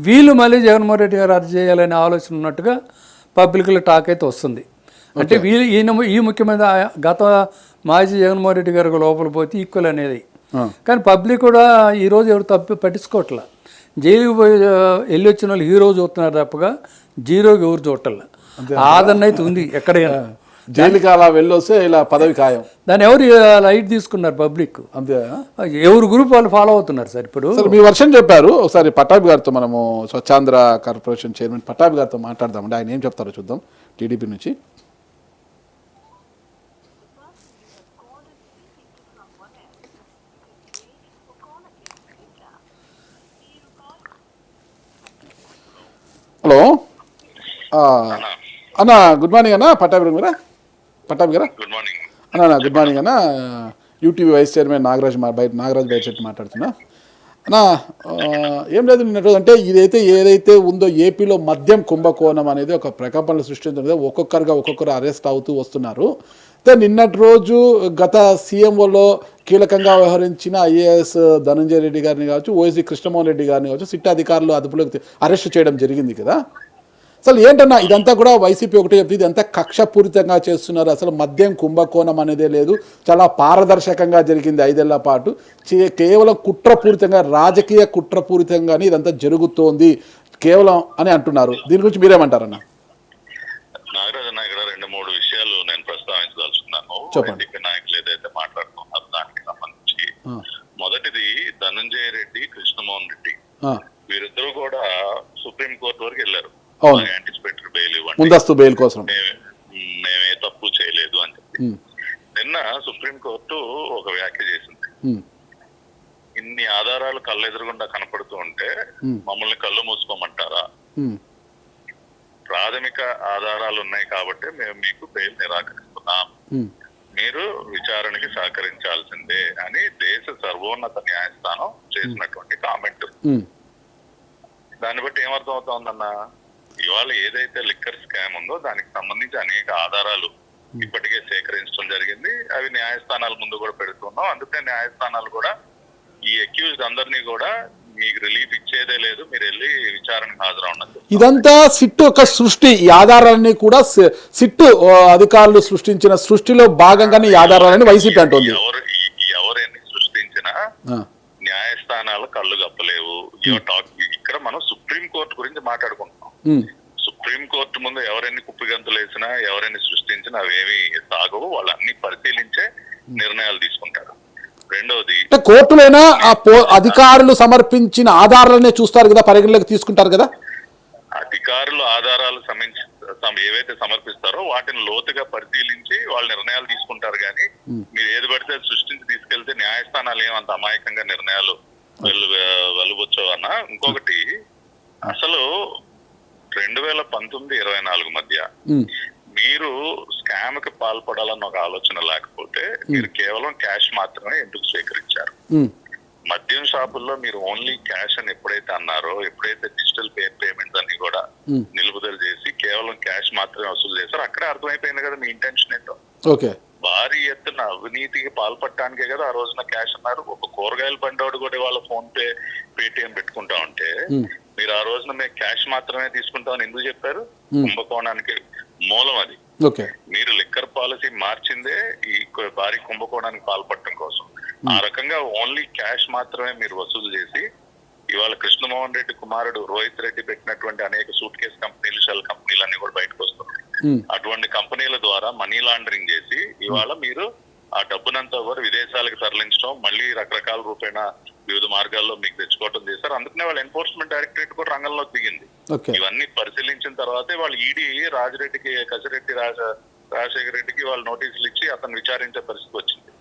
వీళ్ళు మళ్ళీ జగన్మోహన్ రెడ్డి గారు అరెస్ట్ చేయాలనే ఆలోచన ఉన్నట్టుగా పబ్లిక్లో టాక్ అయితే వస్తుంది. అంటే ఈ ముఖ్యమంత్రి గత మాజీ జగన్మోహన్ రెడ్డి గారికి లోపల పోతే ఈక్వల్ అనేది. కానీ పబ్లిక్ కూడా ఈరోజు ఎవరు పట్టించుకోవట్లా. జైలుకి పోయి వెళ్ళి వచ్చిన వాళ్ళు హీరో చూస్తున్నారు తప్పగా జీరోకి ఎవరు చూడటల్లా. ఆదరణ అయితే ఉంది ఎక్కడైనా. జైలుకి అలా వెళ్ళొస్తే ఇలా పదవి ఖాయం. దాన్ని ఎవరు లైట్ తీసుకున్నారు పబ్లిక్, అంతే. ఎవరు గ్రూప్ వాళ్ళు ఫాలో అవుతున్నారు సార్. ఇప్పుడు మీ వర్షన్ చెప్పారు, ఒకసారి పట్టాభి గారితో మనము స్వచ్ఛాంధ్ర కార్పొరేషన్ చైర్మన్ పట్టాభి గారితో మాట్లాడదామండి. ఆయన ఏం చెప్తారో చూద్దాం టీడీపీ నుంచి. హలో అన్న, గుడ్ మార్నింగ్ అన్న. పట్టాభి గారా? పట్టాభి గారా? గుడ్ మార్నింగ్ అన్న. గుడ్ మార్నింగ్ అన్న. యూటీవీ వైస్ చైర్మన్ నాగరాజ్ బయట చెట్టు మాట్లాడుతున్నా అన్న. ఏం లేదు, నిన్నటి రోజు అంటే ఏదైతే ఉందో ఏపీలో మద్యం కుంభకోణం అనేది ఒక ప్రకంపనలు సృష్టించింది. ఒక్కొక్కరు అరెస్ట్ అవుతూ వస్తున్నారు. అయితే నిన్నటి రోజు గత సీఎంఓలో కీలకంగా వ్యవహరించిన ఐఏఎస్ ధనంజయ రెడ్డి గారిని కావచ్చు, ఓఎస్సీ కృష్ణమోహన్ రెడ్డి గారిని కావచ్చు, సిట్ అధికారులు అదుపులోకి అరెస్ట్ చేయడం జరిగింది కదా. అసలు ఏంటన్నా ఇదంతా కూడా వైసీపీ ఒకటే చెప్తుంది, ఇదంతా కక్షపూరితంగా చేస్తున్నారు, అసలు మద్యం కుంభకోణం అనేదే లేదు, చాలా పారదర్శకంగా జరిగింది 5 ఏళ్ల పాటు, కేవలం కుట్రపూరితంగా, రాజకీయ కుట్రపూరితంగానే ఇదంతా జరుగుతోంది కేవలం అని అంటున్నారు. దీని గురించి మీరేమంటారన్న? నాగరాజు ఇక్కడ 2-3 విషయాలు నేను ప్రస్తావించదలుచుకున్నాను. చెప్పండి. నాయకులు ఏదైతే మాట్లాడుతున్నారు దానికి సంబంధించి మొదటిది ధనంజయ రెడ్డి, కృష్ణమోహన్ రెడ్డి వీరిద్దరూ కూడా సుప్రీంకోర్టు వరకు వెళ్ళారు. యాంటిసిపేటరీ బెయిల్ ఇవ్వండి, ముందస్తు బెయిల్ కోసం, మేమే తప్పు చేయలేదు అని చెప్పి. నిన్న సుప్రీంకోర్టు ఒక వ్యాఖ్య చేసింది. ఇన్ని ఆధారాలు కళ్ళెదురుగుండా కనపడుతూ ఉంటే మమ్మల్ని కళ్ళు మూసుకోమంటారా? ప్రాథమిక ఆధారాలు ఉన్నాయి కాబట్టి మేము మీకు బెయిల్ నిరాకరిస్తున్నాం, మీరు విచారణకి సహకరించాల్సిందే అని దేశ సర్వోన్నత న్యాయస్థానం చేసినటువంటి కామెంట్. దాన్ని బట్టి ఏమర్థం అవుతోందన్న, ఇవాళ ఏదైతే లిక్కర్ స్కామ్ ఉందో దానికి సంబంధించి అనేక ఆధారాలు ఇప్పటికే సేకరించడం జరిగింది. అవి న్యాయస్థానాల ముందు కూడా పెడుతున్నాం. అందుకే న్యాయస్థానాలు కూడా ఈ అక్యూజ్డ్ అందరినీ కూడా మీకు రిలీఫ్ ఇచ్చేదే లేదు, మీరు వెళ్ళి విచారణకు హాజరవున్నది. ఇదంతా సిట్ ఒక సృష్టి, ఈ ఆధారాలన్నీ కూడా సిట్ అధికారులు సృష్టించిన సృష్టిలో భాగంగానే ఈ ఆధారాలని వైసీపీ అంటుంది. ఎవరెన్ని సృష్టించినా న్యాయస్థానాలు కళ్ళు కప్పలేవు. ఇక్కడ మనం సుప్రీం కోర్టు గురించి మాట్లాడుకుంటున్నాం. సుప్రీం కోర్టు ముందు ఎవరెన్ని కుప్పిగంతులు వేసినా, ఎవరెన్ని సృష్టించినా అవేమి సాగవు. వాళ్ళన్ని పరిశీలించే నిర్ణయాలు తీసుకుంటారు. రెండవది, కోర్టులైనా అధికారులు సమర్పించిన ఆధారాలనే చూస్తారు కదా, పరిగణలోకి తీసుకుంటారు కదా. అధికారులు ఆధారాలు ఏవైతే సమర్పిస్తారో వాటిని లోతుగా పరిశీలించి వాళ్ళు నిర్ణయాలు తీసుకుంటారు. కానీ మీరు ఏది పడితే సృష్టించి తీసుకెళ్తే న్యాయస్థానాలు ఏమంత అమాయకంగా నిర్ణయాలు వెలువచ్చో అన్న. ఇంకొకటి, అసలు 2019-24 మధ్య మీరు స్కామ్ కి పాల్పడాలన్న ఒక ఆలోచన లేకపోతే మీరు కేవలం క్యాష్ మాత్రమే ఎందుకు స్వీకరించారు? మద్యం షాపుల్లో మీరు ఓన్లీ క్యాష్ అని ఎప్పుడైతే అన్నారో, ఎప్పుడైతే డిజిటల్ పేమెంట్స్ అన్ని కూడా నిలుపుదల చేసి కేవలం క్యాష్ మాత్రమే వసూలు చేశారో అక్కడే అర్థమైపోయింది కదా మీ ఇంటెన్షన్ ఏంటో. భారీ ఎత్తున అవినీతికి పాల్పడటానికే కదా ఆ రోజున క్యాష్ అన్నారు. ఒక కూరగాయల బండోడు కూడా వాళ్ళ ఫోన్ పే, పేటిఎం పెట్టుకుంటా ఉంటే మీరు ఆ రోజున మేము క్యాష్ మాత్రమే తీసుకుంటామని ఎందుకు చెప్పారు? కుంభకోణానికి మూలం అది. మీరు లిక్కర్ పాలసీ మార్చిందే ఈ భారీ కుంభకోణానికి పాల్పడటం కోసం. ఆ రకంగా ఓన్లీ క్యాష్ మాత్రమే మీరు వసూలు చేసి ఇవాళ కృష్ణమోహన్ రెడ్డి కుమారుడు రోహిత్ రెడ్డి పెట్టినటువంటి అనేక సూట్ కేస్ కంపెనీలు, షెల్ కంపెనీలు అన్ని కూడా బయటకు వస్తున్నాయి. అటువంటి కంపెనీల ద్వారా మనీ లాండరింగ్ చేసి ఇవాళ మీరు ఆ డబ్బునంతా కూడా విదేశాలకు తరలించడం, మళ్ళీ రకరకాల రూపేణ వివిధ మార్గాల్లో మీకు తెచ్చుకోవడం చేశారు. అందుకనే వాళ్ళ ఎన్ఫోర్స్మెంట్ డైరెక్టరేట్ కూడా రంగంలోకి దిగింది. ఇవన్నీ పరిశీలించిన తర్వాతే వాళ్ళు ఈడీ రాజిరెడ్డికి, కసిరెడ్డి రాజశేఖర రెడ్డికి వాళ్ళు నోటీసులు ఇచ్చి అతను విచారించే పరిస్థితి వచ్చింది.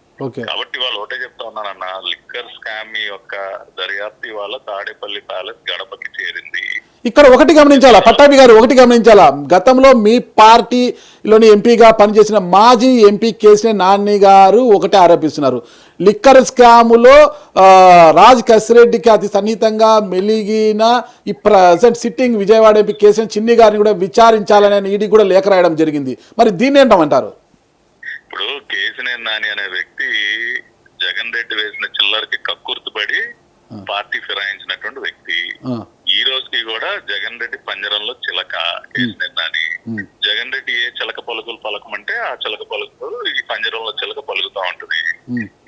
కాబట్టి వాళ్ళు ఒకటే చెప్తా ఉన్నానన్న, లిక్కర్ స్కామ్ యొక్క దర్యాప్తు ఇవాళ తాడేపల్లి ప్యాలెస్ గడపకి చేరింది. ఇక్కడ ఒకటి గమనించాలా పట్టాభి గారు, ఒకటి గమనించాలా, గతంలో మీ పార్టీలోని ఎంపీగా పనిచేసిన మాజీ ఎంపీ కేసీఆర్ నాని గారు ఒకటే ఆరోపిస్తున్నారు, లిక్కర్ స్కాములో రాజ్ కసిరెడ్డికి అతి సన్నిహితంగా మెలిగిన ఈ present sitting Vijayawada MP KCR చిన్ని గారిని కూడా విచారించాలని ఈడీ కూడా లేఖ రాయడం జరిగింది. మరి దీన్ని ఏంటమంటారు? ఇప్పుడు కేసీఆర్ నాని అనే వ్యక్తి జగన్ రెడ్డి వేసిన చిల్లరకి కక్కుర్తుపడి పార్టీ ఫిరాయించినటువంటి వ్యక్తి. ఈ రోజుకి కూడా జగన్ రెడ్డి పంజరంలో చిలక కేసీఆర్ నాని. జగన్ రెడ్డి ఏ చిలక పలుకులు పలకమంటే ఆ చిలక పలుకులు ఈ పంజరంలో చిలక పలుకుతా ఉంటది.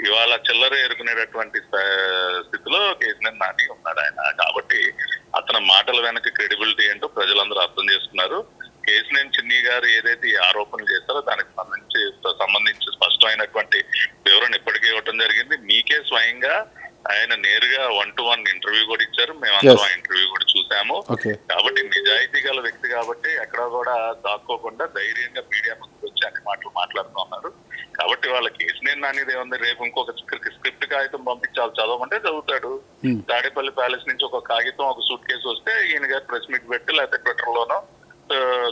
ఇవాళ చిల్లర ఎరుకునేటటువంటి స్థితిలో కేసీఆర్ నాని ఉన్నాడు ఆయన. కాబట్టి అతని మాటల వెనక క్రెడిబిలిటీ ఏంటో ప్రజలందరూ అర్థం చేసుకున్నారు. కేసీఆర్ చిన్ని గారు ఏదైతే ఈ ఆరోపణలు చేస్తారో దానికి సంబంధించి స్పష్టమైనటువంటి వివరణ ఇప్పటికే ఇవ్వడం జరిగింది. మీకే స్వయంగా ఆయన నేరుగా 1-to-1 ఇంటర్వ్యూ కూడా ఇచ్చారు. మేమందరం ఆ ఇంటర్వ్యూ కూడా చూసాము. కాబట్టి నిజాయితీ గల వ్యక్తి కాబట్టి ఎక్కడ కూడా దాక్కోకుండా ధైర్యంగా మీడియా ముందుకు వచ్చి అన్ని మాటలు మాట్లాడుతూ ఉన్నారు. కాబట్టి వాళ్ళ కేసీఆర్ నానిది ఏముంది, రేపు ఇంకొక స్క్రిప్ట్ కాగితం పంపించాలి, చదవమంటే చదువుతాడు. తాడేపల్లి ప్యాలెస్ నుంచి ఒక కాగితం, ఒక సూట్ కేసు వస్తే ఈయన గారు ప్రెస్ మీట్ పెట్టి లేకపోతే ట్విట్టర్ లోనో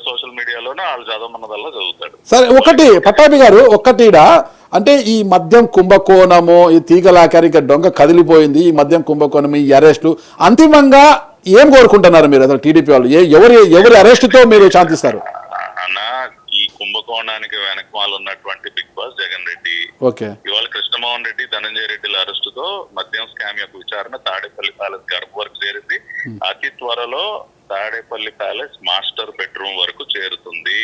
సోషల్ మీడియాలోనూ వాళ్ళు చదవమన్నదల్లా చదువుతాడు. సరే, ఒకటి పట్టాభి గారు, ఒకటిడా అంటే ఈ మద్యం కుంభకోణము, ఈ తీగలాకారి డొంక కదిలిపోయింది, ఈ మద్యం కుంభకోణం, ఈ అరెస్టు, అంతిమంగా ఏం కోరుకుంటున్నారు మీరు అసలు టీడీపీ వాళ్ళు? ఎవరి అరెస్టుతో మీరు శాంతిస్తారు అన్న? ఈ కుంభకోణానికి వెనకమాల ఉన్నటువంటి బిగ్ బాస్ జగన్ రెడ్డి. ఇవాళ కృష్ణమోహన్ రెడ్డి, ధనంజయ రెడ్డిల అరెస్టుతో మద్యం స్కామ్ యొక్క విచారణ తాడేపల్లి ప్యాలెస్ గడప వరకు చేరింది. అతి త్వరలో తాడేపల్లి ప్యాలెస్ మాస్టర్ బెడ్రూమ్ వరకు చేరుతుంది.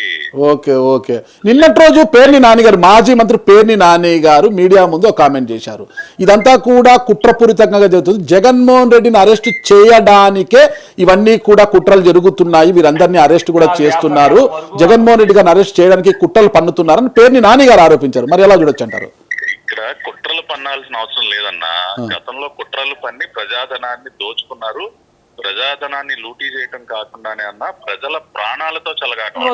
ఓకే. నిన్నటి రోజు పేర్ని నాని గారు, మాజీ మంత్రి పేర్ని నాని గారు మీడియా ముందు ఒక కామెంట్ చేశారు, ఇదంతా కూడా కుట్రపూరితంగా జరుగుతుంది, జగన్మోహన్ రెడ్డిని అరెస్ట్ చేయడానికే ఇవన్నీ కూడా కుట్రలు జరుగుతున్నాయి, వీరందరినీ అరెస్ట్ కూడా చేస్తున్నారు, జగన్మోహన్ రెడ్డి గారిని అరెస్ట్ చేయడానికి కుట్రలు పన్నుతున్నారని పేర్ని నాని గారు ఆరోపించారు. మరి ఎలా చూడొచ్చు అంటారు? ఇక్కడ కుట్రలు పన్నాల్సిన అవసరం లేదన్నా. గతంలో కుట్రలు పన్ని ప్రజాధనాన్ని దోచుకున్నారు. ప్రజాధనాన్ని లూటీ చేయటం కాకుండానే అన్న ప్రజల ప్రాణాలతో చెలగాటం.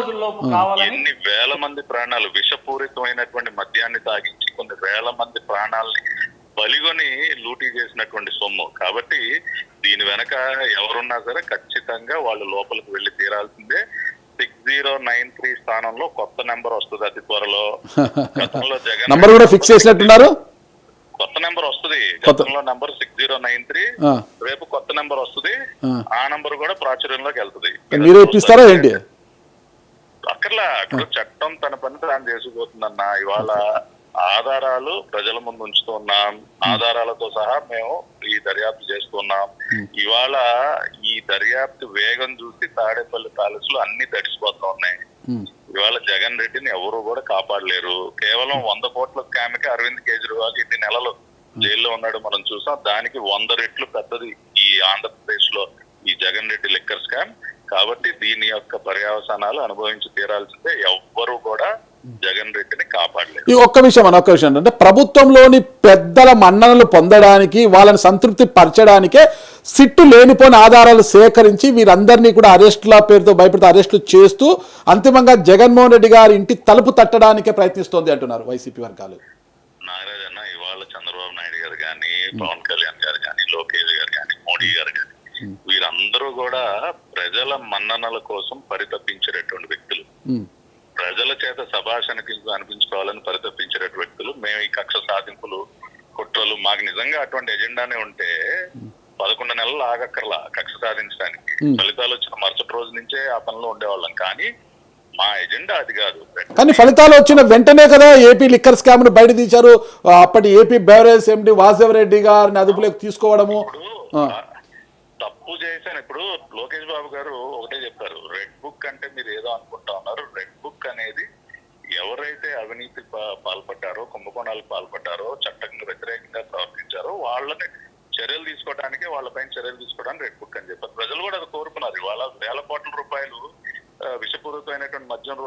ఎన్ని వేల మంది ప్రాణాలు, విషపూరితమైనటువంటి మద్యాన్ని తాగించి కొన్ని వేల మంది ప్రాణాలని బలిగొని లూటీ చేసినటువంటి సొమ్ము. కాబట్టి దీని వెనక ఎవరున్నా సరే ఖచ్చితంగా వాళ్ళు లోపలికి వెళ్లి తీరాల్సిందే. 6093 స్థానంలో కొత్త నెంబర్ వస్తుంది అతి త్వరలో. గతంలో జగన్ నంబర్ కూడా ఫిక్స్ చేసినట్టున్నారు, కొత్త నెంబర్ వస్తుంది. గతంలో నెంబర్ 6093, రేపు కొత్త నెంబర్ వస్తుంది. ఆ నెంబర్ కూడా ప్రాచుర్యంలోకి వెళ్తుంది. మీరు ఇప్పిస్తారా ఏంటి? అక్కర్లా, అక్కడ చట్టం తన పని తాను చేసుకుపోతుందన్న. ఇవాళ ఆధారాలు ప్రజల ముందు ఉంచుతున్నాం, ఆధారాలతో సహా మేము ఈ దర్యాప్తు చేస్తున్నాం. ఇవాళ ఈ దర్యాప్తు వేగం చూసి తాడేపల్లి ప్యాలెస్ లో అన్ని తడిసిపోతూ ఉన్నాయి. ఇవాళ జగన్ రెడ్డిని ఎవరు కూడా కాపాడలేరు. కేవలం 100 కోట్ల స్కామ్ కి అరవింద్ కేజ్రీవాల్ 8 నెలలు జైల్లో ఉన్నాడు, మనం చూసాం. దానికి 100 రెట్లు పెద్దది ఈ ఆంధ్రప్రదేశ్ లో ఈ జగన్ రెడ్డి లిక్కర్ స్కామ్. కాబట్టి దీని యొక్క పర్యవసానాలు అనుభవించి తీరాల్సిందే. ఎవ్వరూ కూడా జగన్ రెడ్డిని కాపాడలేదు. ఈ ఒక్క విషయం అంటే ప్రభుత్వంలోని పెద్దల మన్ననలు పొందడానికి, వాళ్ళని సంతృప్తి పరచడానికే సిట్టు లేనిపోయిన ఆధారాలు సేకరించి వీరందరినీ కూడా అరెస్టుల పేరుతో భయపెడుతూ అరెస్టులు చేస్తూ అంతిమంగా జగన్మోహన్ రెడ్డి గారి ఇంటి తలుపు తట్టడానికే ప్రయత్నిస్తోంది అంటున్నారు వైసీపీ వర్గాలు. నాగరాజ్ అన్న, ఇవాళ చంద్రబాబు నాయుడు గారు కానీ, పవన్ కళ్యాణ్ గారు కానీ, లోకేష్ గారు కానీ, మోడీ గారు కానీ, వీరందరూ కూడా ప్రజల మన్ననల కోసం పరితపించేటటువంటి వ్యక్తులు. ప్రజల చేత శభాషణకి అనిపించుకోవాలని పరితపించేటటువంటి వ్యక్తులు. మేము ఈ కక్ష సాధింపులు, కుట్రలు, మాకు నిజంగా అటువంటి ఎజెండానే ఉంటే 11 నెలలు ఆగక్కర్లా కక్ష సాధించడానికి. ఫలితాలు వచ్చిన మరుసటి రోజు నుంచే ఆ పనిలో ఉండేవాళ్ళం. కానీ మా ఎజెండా అది కాదు. కానీ ఫలితాలు వచ్చిన వెంటనే కదా ఏపీ లిక్కర్ స్కామ్ ను బయట తీశారు. అప్పటి ఏపీ బెవరేజ్ ఎండి వాసవరెడ్డి గారిని అదుపులోకి తీసుకోవడము. తప్పు చేశాను. ఇప్పుడు లోకేష్ బాబు గారు ఒకటే చెప్పారు, రెడ్ బుక్ అంటే మీరు ఏదో అనుకుంటా ఉన్నారు. రెడ్ బుక్ అనేది ఎవరైతే అవినీతి పాల్పడ్డారో, కుంభకోణాలకు పాల్పడ్డారో, చట్టంగా వ్యతిరేకంగా ప్రవర్తించారో వాళ్ళని చర్యలు తీసుకోవడానికి వాళ్ళపైన చర్యలు తీసుకోవడానికి రెడ్ బుక్ అని చెప్పారు. ప్రజలు కూడా అది కోరుకున్నారు. ఇవాళ వేల కోట్ల రూపాయలు విషపూరితమైనటువంటి మద్యం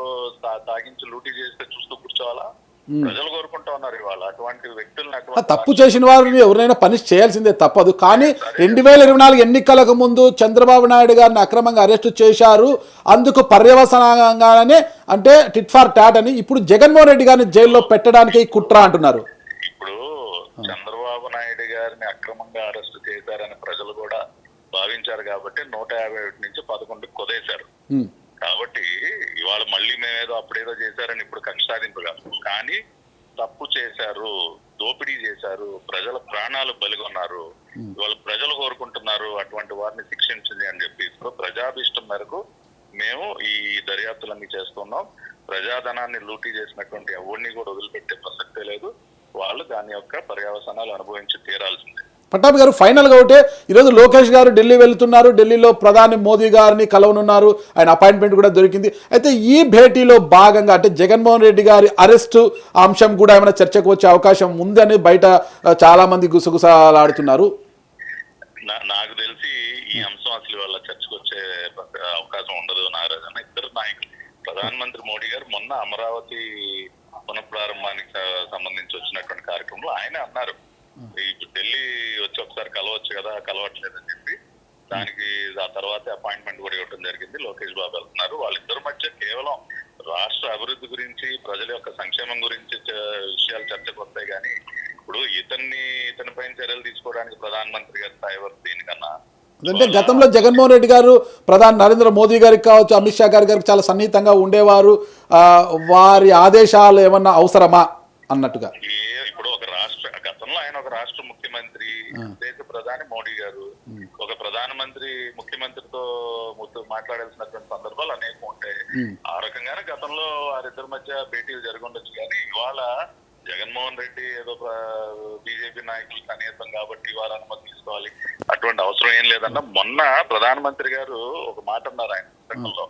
తాగించి లూటీ చేస్తే చూస్తూ కూర్చోవాలా? ప్రజలు కోరుకుంటా ఉన్నారు ఇవాళ అటువంటి వ్యక్తులను. తప్పు చేసిన వారిని ఎవరైనా పనిష్ చేయాల్సిందే, తప్పదు. కానీ 2024 ఎన్నికలకు ముందు చంద్రబాబు నాయుడు గారిని అక్రమంగా అరెస్టు చేశారు, అందుకు పర్యవసానంగానే అంటే టిట్ ఫార్ టాట్ అని ఇప్పుడు జగన్మోహన్ రెడ్డి గారిని జైల్లో పెట్టడానికి కుట్ర అంటున్నారు. ఇప్పుడు చంద్రబాబు నాయుడు గారిని అక్రమంగా అరెస్టు చేశారని ప్రజలు కూడా భావించారు కాబట్టి 151 నుంచి 11 కొదేశారు. కాబట్టి ఇవాళ మళ్ళీ మేమేదో అప్పుడేదో చేశారని ఇప్పుడు కక్ష సాధింపు కాదు. కానీ తప్పు చేశారు, దోపిడీ చేశారు, ప్రజల ప్రాణాలు బలిగొన్నారు. ఇవాళ ప్రజలు కోరుకుంటున్నారు అటువంటి వారిని శిక్షించింది అని చెప్పి. ఇప్పుడు ప్రజాభిష్టం మేరకు మేము ఈ దర్యాప్తులన్నీ చేస్తున్నాం. ప్రజాధనాన్ని లూటీ చేసినటువంటి ఎవరిని కూడా వదిలిపెట్టే ప్రసక్తే లేదు. వాళ్ళు దాని యొక్క పర్యవసానాలు అనుభవించి తీరాల్సిందే. పట్టాభి గారు, ఫైనల్గా ఒకటే, ఈరోజు లోకేష్ గారు ఢిల్లీ వెళ్తున్నారు, ఢిల్లీలో ప్రధాని మోదీ గారిని కలవనున్నారు, ఆయన అపాయింట్మెంట్ కూడా దొరికింది. అయితే ఈ భేటీలో భాగంగా అంటే జగన్మోహన్ రెడ్డి గారి అరెస్టు అంశం కూడా ఏమైనా చర్చకు వచ్చే అవకాశం ఉందని బయట చాలా మంది గుసగుసలాడుతున్నారు. నాకు తెలిసి ఈ అంశం అసలు వాళ్ళ చర్చకు వచ్చే అవకాశం ఉండదు. నారాజన్న ఇద్దరు నాయకులు, ప్రధానమంత్రి మోడీ గారు మొన్న అమరావతి పునఃప్రారంభానికి సంబంధించి వచ్చినటువంటి కార్యక్రమంలో ఆయన అన్నారు, ఇప్పుడు ఢిల్లీ వచ్చి ఒకసారి కలవచ్చు కదా, కలవట్లేదని చెప్పి దానికి ఆ తర్వాత అపాయింట్మెంట్ కూడా ఇవ్వడం జరిగింది. లోకేష్ బాబు వెళ్తున్నారు. వాళ్ళిద్దరి మధ్య కేవలం రాష్ట్ర అభివృద్ధి గురించి, ప్రజల యొక్క సంక్షేమం గురించి విషయాలు చర్చకు వస్తాయి. కానీ ఇప్పుడు ఇతనిపైన చర్యలు తీసుకోవడానికి ప్రధానమంత్రి గారి స్థాయి వరకు దీనికన్నా అంటే గతంలో జగన్మోహన్ రెడ్డి గారు ప్రధాని నరేంద్ర మోదీ గారికి కావచ్చు, అమిత్ షా గారికి చాలా సన్నిహితంగా ఉండేవారు, వారి ఆదేశాలు ఏమన్నా అవసరమా అన్నట్టుగా. ఇప్పుడు ఒక గతంలో ఆయన ఒక రాష్ట్ర ముఖ్యమంత్రి, దేశ ప్రధాని మోడీ గారు ఒక ప్రధానమంత్రి ముఖ్యమంత్రితో మాట్లాడాల్సినటువంటి సందర్భాలు అనేకం ఉంటాయి. ఆ రకంగానే గతంలో వారిద్దరి మధ్య భేటీలు జరిగి ఉండొచ్చు. కానీ ఇవాళ జగన్మోహన్ రెడ్డి ఏదో బీజేపీ నాయకులు కనీసం కాబట్టి వారు అనుమతి తీసుకోవాలి, అటువంటి అవసరం ఏం లేదన్న. మొన్న ప్రధానమంత్రి గారు ఒక మాట అన్నారు ఆయన పుస్తకంలో,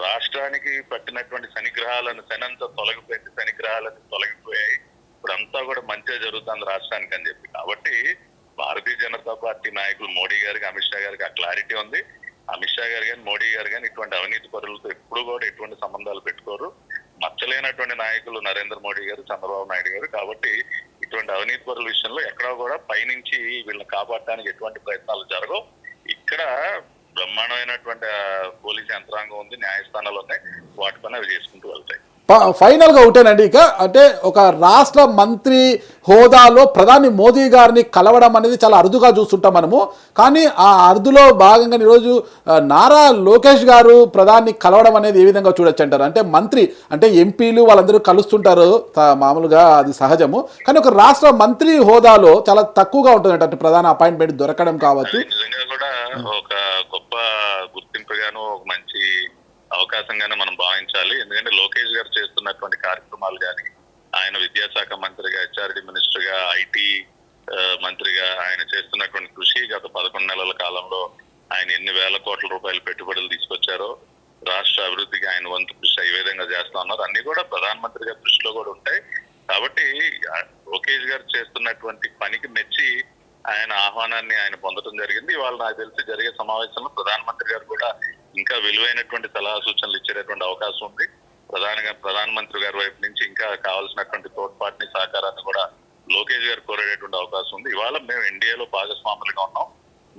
రాష్ట్రానికి పట్టినటువంటి శనంతా శనిగ్రహాలను తొలగిపోయాయి, ఇప్పుడు అంతా కూడా మంచిగా జరుగుతుంది రాష్ట్రానికి అని చెప్పి. కాబట్టి భారతీయ జనతా పార్టీ నాయకులు మోడీ గారికి, అమిత్ షా గారికి ఆ క్లారిటీ ఉంది. అమిత్ షా గారు కానీ మోడీ గారు కానీ ఇటువంటి అవినీతి పరులతో ఎప్పుడు కూడా ఎటువంటి సంబంధాలు పెట్టుకోరు. మచ్చలేనటువంటి నాయకులు నరేంద్ర మోడీ గారు, చంద్రబాబు నాయుడు గారు. కాబట్టి ఇటువంటి అవినీతి పరుల విషయంలో ఎక్కడా కూడా పైనుంచి వీళ్ళని కాపాడడానికి ఎటువంటి ప్రయత్నాలు జరగవు. ఇక్కడ బ్రహ్మాండమైనటువంటి పోలీసు యంత్రాంగం ఉంది, న్యాయస్థానాలు ఉన్నాయి, వాటి పని అవి చేసుకుంటూ వెళ్తాయి. ఫైనల్గా ఒకటేనండి, ఇక అంటే ఒక రాష్ట్ర మంత్రి హోదాలో ప్రధాని మోదీ గారిని కలవడం అనేది చాలా అరుదుగా చూస్తుంటాం మనము. కానీ ఆ అరుదులో భాగంగా ఈరోజు నారా లోకేష్ గారు ప్రధాని కలవడం అనేది ఏ విధంగా చూడొచ్చు అంటారు? అంటే మంత్రి అంటే ఎంపీలు వాళ్ళందరూ కలుస్తుంటారు మామూలుగా, అది సహజము. కానీ ఒక రాష్ట్ర మంత్రి హోదాలో చాలా తక్కువగా ఉంటుంది అంటే ప్రధాన అపాయింట్మెంట్ దొరకడం కావచ్చు. నిజంగా కూడా ఒక గొప్ప గుర్తింపుగాను, ఒక మంచి అవకాశంగానే మనం భావించాలి. ఎందుకంటే లోకేష్ గారు చేస్తున్నటువంటి కార్యక్రమాలు కానీ, ఆయన విద్యాశాఖ మంత్రిగా, హెచ్ఆర్డి మినిస్టర్ గా, ఐటీ మంత్రిగా ఆయన చేస్తున్నటువంటి కృషి, గత 11 నెలల కాలంలో ఆయన ఎన్ని వేల కోట్ల రూపాయల పెట్టుబడులు తీసుకొచ్చారో, రాష్ట్ర అభివృద్ధికి ఆయన వంతు కృషి ఏ విధంగా చేస్తా ఉన్నారు, అన్ని కూడా ప్రధానమంత్రి గారి దృష్టిలో కూడా ఉంటాయి. కాబట్టి లోకేష్ గారు చేస్తున్నటువంటి పనికి మెచ్చి ఆయన ఆహ్వానాన్ని ఆయన పొందడం జరిగింది. ఇవాళ నాకు తెలిసి జరిగే సమావేశంలో ప్రధానమంత్రి గారు కూడా ఇంకా విలువైనటువంటి సలహా సూచనలు ఇచ్చేటటువంటి అవకాశం ఉంది. ప్రధానమంత్రి గారి వైపు నుంచి ఇంకా కావాల్సినటువంటి తోడ్పాటుని, సహకారాన్ని కూడా లోకేష్ గారు కోరేటటువంటి అవకాశం ఉంది. ఇవాళ మేము ఎన్డీఏలో భాగస్వాములుగా ఉన్నాం.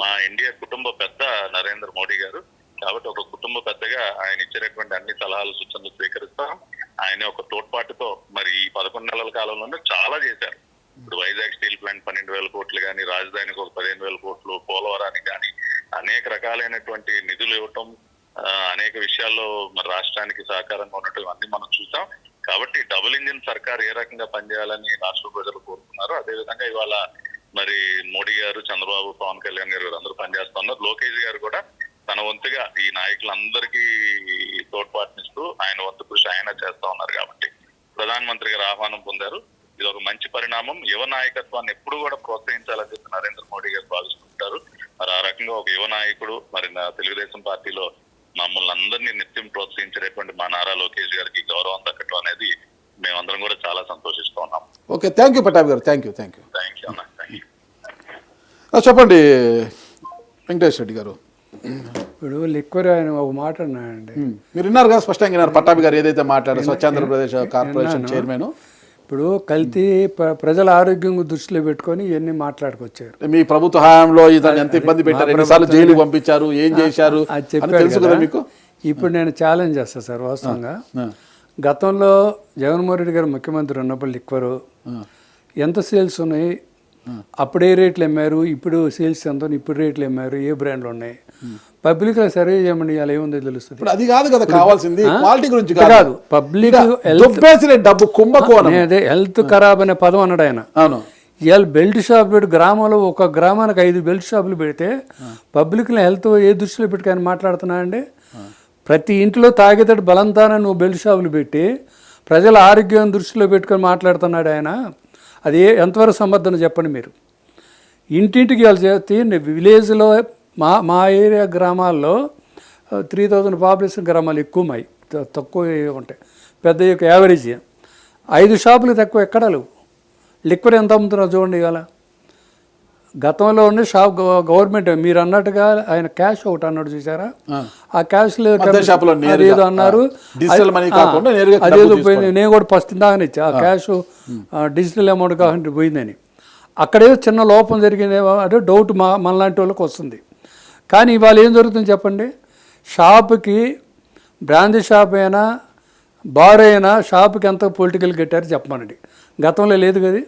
మా ఎన్డీఏ కుటుంబ పెద్ద నరేంద్ర మోడీ గారు. కాబట్టి ఒక కుటుంబ పెద్దగా ఆయన ఇచ్చేటటువంటి అన్ని సలహాలు, సూచనలు స్వీకరిస్తాం. ఆయన ఒక తోడ్పాటుతో మరి ఈ 11 నెలల కాలంలోనే చాలా చేశారు. ఇప్పుడు వైజాగ్ స్టీల్ ప్లాంట్ 12,000 కోట్లు కానీ, రాజధానికి ఒక 15,000 కోట్లు, పోలవరానికి కానీ అనేక రకాలైనటువంటి నిధులు ఇవ్వటం, అనేక విషయాల్లో మరి రాష్ట్రానికి సహకారంగా ఉండటం అన్ని మనం చూసాం. కాబట్టి డబుల్ ఇంజిన్ సర్కార్ ఏ రకంగా పనిచేయాలని రాష్ట్ర ప్రజలు కోరుతున్నారు. అదేవిధంగా ఇవాళ మరి మోడీ గారు, చంద్రబాబు, పవన్ కళ్యాణ్ గారు అందరూ పనిచేస్తున్నారు. లోకేష్ గారు కూడా తన వంతుగా ఈ నాయకులందరికీ తోడ్పాటునిస్తూ ఆయన వంతు కృషి ఆయన చేస్తా ఉన్నారు. కాబట్టి ప్రధానమంత్రి గారు ఆహ్వానం పొందారు. ఇది ఒక మంచి పరిణామం. యువ నాయకత్వాన్ని ఎప్పుడు కూడా ప్రోత్సహించాలని చెప్పి నరేంద్ర మోడీ గారు భావిస్తుంటారు. మరి ఆ రకంగా ఒక యువ నాయకుడు మరి తెలుగుదేశం పార్టీలో మమ్మల్ని అందరినీ నిత్యం ప్రోత్సహించేటటువంటి మా నారా లోకేష్ గారికి గౌరవం దక్కటం అనేది మేమందరం కూడా చాలా సంతోషిస్తూ ఉన్నాం. ఓకే, థ్యాంక్ యూ పటాబ్ గారు. Thank you. థ్యాంక్ యూ అన్న. Thank you. చెప్పండి వెంకటేష్ రెడ్డి గారు. ఇప్పుడు లిక్వర్ ఆయన ఒక మాట అన్నాడండి. మీరు విన్నారు కదా, స్పష్టంగా విన్నారు పట్టాభి గారు ఏదైతే మాట్లాడారు, స్వచ్ఛాంధ్రప్రదేశ్ కార్పొరేషన్ చైర్మన్. ఇప్పుడు కల్తీ ప్రజల ఆరోగ్యం దృష్టిలో పెట్టుకొని ఇవన్నీ మాట్లాడుకొచ్చారు. మీ ప్రభుత్వ హయాంలో ఇతను ఎంత ఇబ్బంది పెట్టారు, ఎన్నిసార్లు జైలు పంపించారు, ఏం చేశారు అని తెలుసు కదా మీకు. ఇప్పుడు నేను ఛాలెంజ్ చేస్తాను సార్ వాస్తవంగా. గతంలో జగన్మోహన్ రెడ్డి గారు ముఖ్యమంత్రి ఉన్నప్పుడు లిక్వరు ఎంత సేల్స్ ఉన్నాయి, అప్పుడు ఏ రేట్లు అమ్మారు, ఇప్పుడు సేల్స్ ఎంత ఉన్నాయి, ఇప్పుడు రేట్లు అమ్మారు, ఏ బ్రాండ్లు ఉన్నాయి, పబ్లిక్ లో సర్వే చేయమండి, అలా ఏముందో తెలుస్తుంది. ఇప్పుడు అది కాదు కదా కావాల్సింది, క్వాలిటీ గురించి కాదు, పబ్లిక్ డబ్బు కుంభకోణం. అదే హెల్త్ ఖరాబ్ అనే పదం అన్నాడు ఆయన. అవును, ఇవాళ బెల్ట్ షాప్ పెట్టి గ్రామంలో ఒక గ్రామానికి 5 బెల్ట్ షాపులు పెడితే పబ్లిక్లో హెల్త్ ఏ దృష్టిలో పెట్టుకొని మాట్లాడుతున్నా అండి. ప్రతి ఇంట్లో తాగేటట్టు బలంతాన నువ్వు బెల్ట్ షాపులు పెట్టి ప్రజల ఆరోగ్యం దృష్టిలో పెట్టుకొని మాట్లాడుతున్నాడు ఆయన. అది ఎంతవరకు సమర్థన చెప్పండి మీరు. ఇంటింటికి వాళ్ళు చేస్తే విలేజ్లో మా ఏరియా గ్రామాల్లో 3000 పాపులేషన్ గ్రామాలు ఎక్కువ ఉన్నాయి, తక్కువ ఉంటాయి. పెద్ద యొక్క యావరేజ్ 5 షాపులు తక్కువ ఎక్కడా లేవు. లిక్విడ్ ఎంత అమ్ముతున్నారు చూడండి. ఇవాళ గతంలో ఉండే షాప్ గవర్నమెంట్ మీరు అన్నట్టుగా ఆయన క్యాష్ ఒకటి అన్నాడు చూసారా, ఆ క్యాష్ అదేదో అన్నారు, అదేదో పోయింది. నేను కూడా ఫస్ట్ ఇందాకనే ఇచ్చా, ఆ క్యాష్ డిజిటల్ అమౌంట్ కాకుండా పోయిందని. అక్కడేదో చిన్న లోపం జరిగిందేమో అంటే డౌట్ మనలాంటి వాళ్ళకి వస్తుంది. కానీ ఇవాళ ఏం జరుగుతుంది చెప్పండి. షాపుకి బ్రాందీ షాప్ అయినా బార్ అయినా షాపుకి ఎంత పొలిటికల్ కట్టారు చెప్పమనండి. గతంలో లేదు కదా,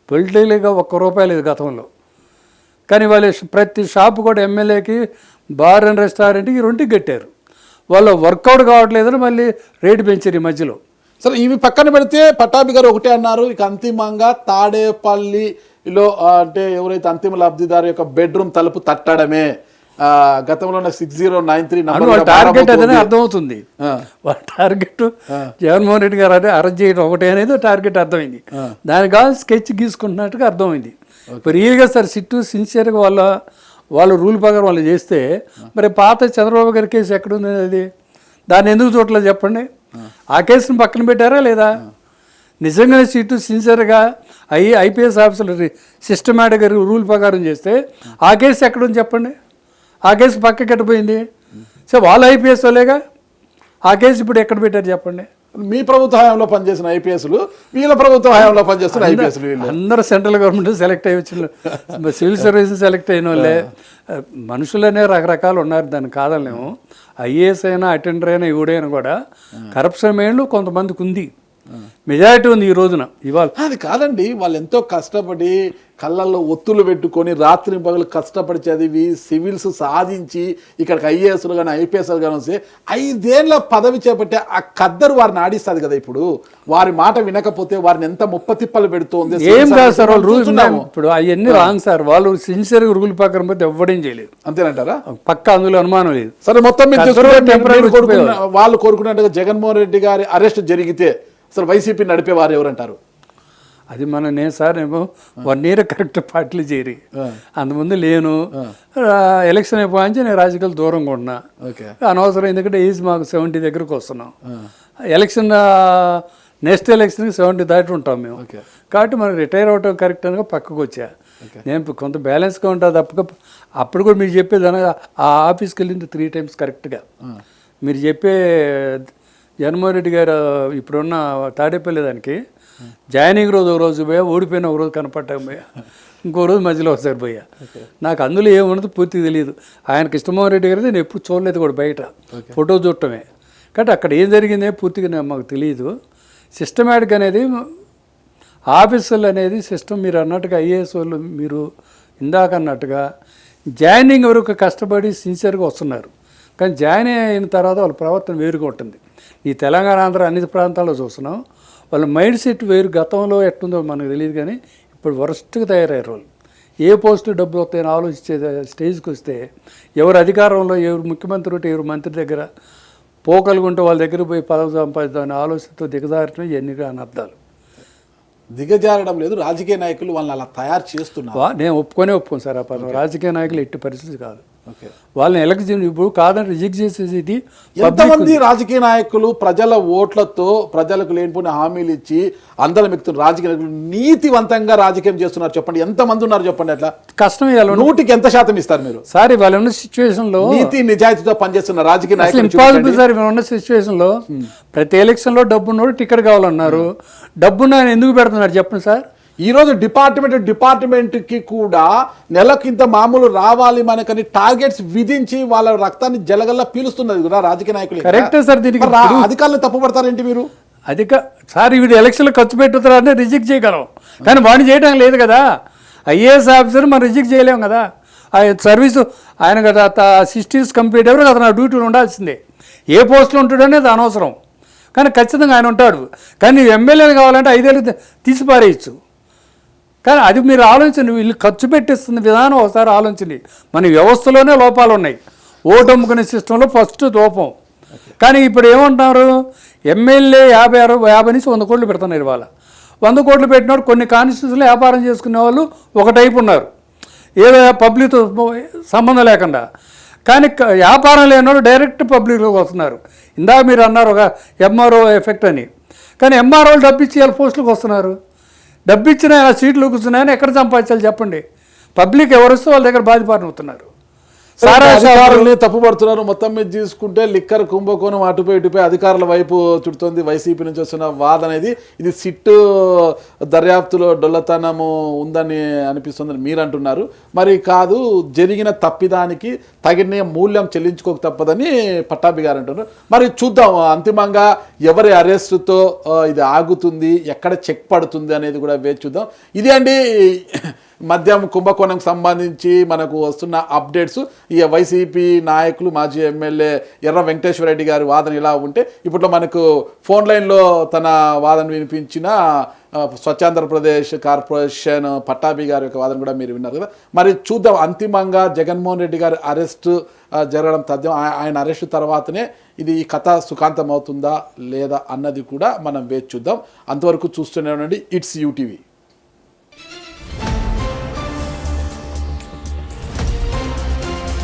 పొలిటికల్గా ₹1 లేదు గతంలో. కానీ వాళ్ళు ప్రతి షాపు కూడా ఎమ్మెల్యేకి బార్ అండ్ రెస్టారెంట్కి 2కి కట్టారు. వాళ్ళు వర్కౌట్ కావట్లేదని మళ్ళీ రేటు పెంచారు ఈ మధ్యలో. సరే, ఇవి పక్కన పెడితే పట్టాభి గారు ఒకటే అన్నారు, ఇక అంతిమంగా తాడేపల్లిలో అంటే ఎవరైతే అంతిమ లబ్ధిదారు యొక్క బెడ్రూమ్ తలుపు తట్టడమే గతంలో 6093 టార్గెట్ అదే అర్థమవుతుంది. వాళ్ళ టార్గెట్ జగన్మోహన్ రెడ్డి గారు అదే అరెస్ట్ చేయడం ఒకటే అనేది టార్గెట్ అర్థమైంది. దానికి కాదు స్కెచ్ గీసుకుంటున్నట్టుగా అర్థమైంది. ఇప్పుడు రియల్గా సార్ సిట్టు సిన్సియర్గా వాళ్ళు రూల్ ప్రకారం వాళ్ళు చేస్తే మరి పాత చంద్రబాబు గారి కేసు ఎక్కడుంది అది, దాన్ని ఎందుకు చూడలేదు చెప్పండి. ఆ కేసును పక్కన పెట్టారా లేదా? నిజంగానే సిట్టు సిన్సియర్గా ఐపీఎస్ ఆఫీసర్లు సిస్టమేటిక్గా రూల్ ప్రకారం చేస్తే ఆ కేసు ఎక్కడుంది చెప్పండి. ఆ కేసు పక్కకి ఎట్టిపోయింది. సో వాళ్ళు ఐపీఎస్ వాళ్ళేగా, ఆ కేసు ఇప్పుడు ఎక్కడ పెట్టారు చెప్పండి. మీ ప్రభుత్వ హయాంలో పనిచేసిన ఐపీఎస్లు, వీళ్ళ ప్రభుత్వ హయాంలో పనిచేస్తున్న ఐపీఎస్లు, అందరూ సెంట్రల్ గవర్నమెంట్ సెలెక్ట్ అయ్యి వచ్చిన సివిల్ సర్వీసెస్ సెలెక్ట్ అయిన వాళ్ళే. మనుషులనే రకరకాలు ఉన్నారు, దాన్ని కాదలేము. ఐఏఎస్ అయినా అటెండర్ అయినా ఎవడైనా కూడా కరప్షన్ మేళ్ళు కొంతమందికి ఉంది, మెజారిటీ ఉంది ఈ రోజున. ఇవాళ అది కాదండి, వాళ్ళు ఎంతో కష్టపడి కళ్ళల్లో ఒత్తులు పెట్టుకొని రాత్రి పగలు కష్టపడి చదివి సివిల్స్ సాధించి ఇక్కడికి ఐఏఎస్లు కానీ ఐపీఎస్లు కానీ వస్తే 5 ఏళ్ల పదవి చేపట్టే ఆ ఖద్దరు వారిని ఆడిస్తుంది కదా. ఇప్పుడు వారి మాట వినకపోతే వారిని ఎంత ముప్పతిప్పలు పెడుతోంది. ఏం కాదు సార్, వాళ్ళు రూల్స్ ఇప్పుడు అవన్నీ రాంగ్ సార్. వాళ్ళు సిన్సియర్గా రూల్ ప్రకారం పోతే ఎవ్వడేం చేయలేదు, అంతేనంటారా? పక్క అందులో అనుమానం లేదు. సరే, మొత్తం వాళ్ళు కోరుకున్నట్టుగా జగన్మోహన్ రెడ్డి గారి అరెస్ట్ జరిగితే అసలు వైసీపీ నడిపేవారు ఎవరంటారు? అది నేను సార్ ఏమో 1 year కరెక్ట్ పార్టీలు చేరి అంతకుముందు లేను. ఎలక్షన్ అయిపోయించి నేను రాజకీయాలు దూరంగా ఉన్నా, అనవసరం. ఎందుకంటే ఏజ్ మాకు 70 దగ్గరకు వస్తున్నాం. ఎలక్షన్ నెక్స్ట్ ఎలక్షన్కి 70 దాటి ఉంటాం మేము. కాబట్టి మనం రిటైర్ అవటం కరెక్ట్ అనగా పక్కకు వచ్చా. నేను కొంత బ్యాలెన్స్గా ఉంటా తప్పక. అప్పుడు కూడా మీరు చెప్పేదాని ఆ ఆఫీస్కి వెళ్ళింది 3 times కరెక్ట్గా. మీరు చెప్పే జగన్మోహన్ రెడ్డి గారు ఇప్పుడున్న తాడేపల్లి దానికి జాయినింగ్ రోజు ఒక రోజు పోయా, ఓడిపోయిన ఒక రోజు కనపడ్డా పోయా, ఇంకో రోజు మధ్యలో ఒకసారి పోయా. నాకు అందులో ఏమున్నదో పూర్తిగా తెలియదు. ఆయన కృష్ణమోహన్ రెడ్డి గారి నేను ఎప్పుడు చూడలేదు కూడా, బయట ఫోటో చూడటమే. కాబట్టి అక్కడ ఏం జరిగిందే పూర్తిగా మాకు తెలియదు. సిస్టమేటిక్ అనేది ఆఫీసర్లు అనేది సిస్టమ్. మీరు అన్నట్టుగా ఐఏఎస్ వాళ్ళు మీరు ఇందాక అన్నట్టుగా జాయినింగ్ వరకు కష్టపడి సిన్సియర్గా వస్తున్నారు. కానీ జాయిన్ అయిన తర్వాత వాళ్ళ ప్రవర్తన వేరుగా ఉంటుంది. ఈ తెలంగాణ ఆంధ్ర అన్ని ప్రాంతాల్లో చూస్తున్నాం, వాళ్ళ మైండ్ సెట్ వేరు. గతంలో ఎట్టుందో మనకు తెలియదు, కానీ ఇప్పుడు వరస్ట్గా తయారయ్యారు వాళ్ళు. ఏ పోస్టు డబ్బులు వస్తాయని ఆలోచించే స్టేజ్కి వస్తే ఎవరు అధికారంలో, ఎవరు ముఖ్యమంత్రి ఉంటే ఎవరు మంత్రి దగ్గర పోకలుగుంటే వాళ్ళ దగ్గర పోయి పదవి సంపాదిద్దామని ఆలోచనతో దిగజారటం ఇవన్నీ అనర్థాలు. దిగజారడం లేదు, రాజకీయ నాయకులు వాళ్ళని అలా తయారు చేస్తున్నారు. నేను ఒప్పుకోను సార్ ఆ పదం. రాజకీయ నాయకులు ఎట్టి పరిస్థితి కాదు. ఓకే. వాళ్ళని ఎలక్ట్ ఇప్పుడు కాదని రిజెక్ట్ చేసేది ఇది ఎంతమంది రాజకీయ నాయకులు ప్రజల ఓట్లతో ప్రజలకు లేనిపోయిన హామీలు ఇచ్చి అందరం వ్యక్తులు రాజకీయ నాయకులు నీతివంతంగా రాజకీయం చేస్తున్నారు చెప్పండి, ఎంతమంది ఉన్నారు చెప్పండి. అట్లా కష్టం ఇవ్వాలి. 100కి ఎంత శాతం ఇస్తారు మీరు? సార్ ఇవాళ ఉన్న సిచ్యువేషన్ లో నీతి నిజాయితీతో పనిచేస్తున్న రాజకీయ నాయకులు ఇంపాసిబుల్ సార్. ఇవాళ ఉన్న సిచ్యువేషన్ లో ప్రతి ఎలక్షన్ లో డబ్బున్నోడు టికెట్ కావాలన్నారు. డబ్బున్న ఆయన ఎందుకు పెడుతున్నారు చెప్పండి సార్. ఈ రోజు డిపార్ట్మెంట్ కి కూడా నెలకు ఇంత మామూలు రావాలి మనకని టార్గెట్స్ విధించి వాళ్ళ రక్తాన్ని జలగల్లా పీలుస్తున్నది కూడా రాజకీయ నాయకులు. కరెక్టే సార్. దీనికి అధికారులు తప్పుపడతారేంటి మీరు? సార్ వీడు ఎలక్షన్లో ఖర్చు పెట్టుతారని రిజెక్ట్ చేయగలం, కానీ వాడిని చేయడం లేదు కదా. ఐఏఎస్ ఆఫీసర్ మనం రిజెక్ట్ చేయలేము కదా. ఆ సర్వీసు ఆయన కదా 60 years కంప్లీట్ ఎవరు అతను ఆ డ్యూటీలో ఉండాల్సిందే. ఏ పోస్ట్లో ఉంటాడు అనేది అనవసరం, కానీ ఖచ్చితంగా ఆయన ఉంటాడు. కానీ ఎమ్మెల్యేలు కావాలంటే 5 ఏళ్ళు తీసి పారేయచ్చు. కానీ అది మీరు ఆలోచించండి. వీళ్ళు ఖర్చు పెట్టిస్తున్న విధానం ఒకసారి ఆలోచించండి. మన వ్యవస్థలోనే లోపాలు ఉన్నాయి. ఓటు అమ్ముకునే సిస్టంలో ఫస్ట్ లోపం. కానీ ఇప్పుడు ఏమంటున్నారు, ఎమ్మెల్యే 50 నుంచి 100 కోట్లు పెడుతున్నారు. ఇవాళ 100 కోట్లు పెట్టినప్పుడు కొన్ని కాన్స్టిట్యూన్సీలో వ్యాపారం చేసుకునే వాళ్ళు ఒక టైపు ఉన్నారు, ఏదో పబ్లిక్తో సంబంధం లేకుండా. కానీ వ్యాపారం లేనివాడు డైరెక్ట్ పబ్లిక్లోకి వస్తున్నారు. ఇందాక మీరు అన్నారు ఒక ఎంఆర్ఓ ఎఫెక్ట్ అని, కానీ ఎంఆర్ఓలు డబ్బిచ్చి వాళ్ళ పోస్టులకు వస్తున్నారు. డబ్బిచ్చిన సీట్లు కూర్చున్నాయని ఎక్కడ సంపాదించాలి చెప్పండి. పబ్లిక్ ఎవరు వస్తే వాళ్ళ దగ్గర బాధిపారణ అవుతున్నారు. అధికారులని తప్పుపడుతున్నారు. మొత్తం మీద తీసుకుంటే లిక్కర్ కుంభకోణం అటుపై అధికారుల వైపు చుడుతోంది. వైసీపీ నుంచి వస్తున్న వాదన అనేది ఇది సిట్ దర్యాప్తులో డొల్లతనము ఉందని అనిపిస్తుందని మీరు అంటున్నారు. మరి కాదు, జరిగిన తప్పిదానికి తగిన మూల్యం చెల్లించుకోక తప్పదని పట్టాభి గారు అంటున్నారు. మరి చూద్దాం అంతిమంగా ఎవరి అరెస్టుతో ఇది ఆగుతుంది, ఎక్కడ చెక్ పడుతుంది అనేది కూడా వేచి చూద్దాం. ఇది అండి మద్యం కుంభకోణంకి సంబంధించి మనకు వస్తున్న అప్డేట్స్. ఈ వైసీపీ నాయకులు మాజీ ఎమ్మెల్యే ఎర్ర వెంకటేశ్వర రెడ్డి గారి వాదన ఇలా ఉంటే, ఇప్పుడు మనకు ఫోన్ లైన్లో తన వాదన వినిపించిన స్వచ్ఛాంధ్రప్రదేశ్ కార్పొరేషన్ పట్టాభి గారి యొక్క వాదన కూడా మీరు విన్నారు కదా. మరి చూద్దాం అంతిమంగా జగన్మోహన్ రెడ్డి గారి అరెస్టు జరగడం తథ్యం. ఆయన అరెస్టు తర్వాతనే ఇది ఈ కథ సుఖాంతం అవుతుందా లేదా అన్నది కూడా మనం వేచి చూద్దాం. అంతవరకు చూస్తూనే ఉండండి. It's UTV.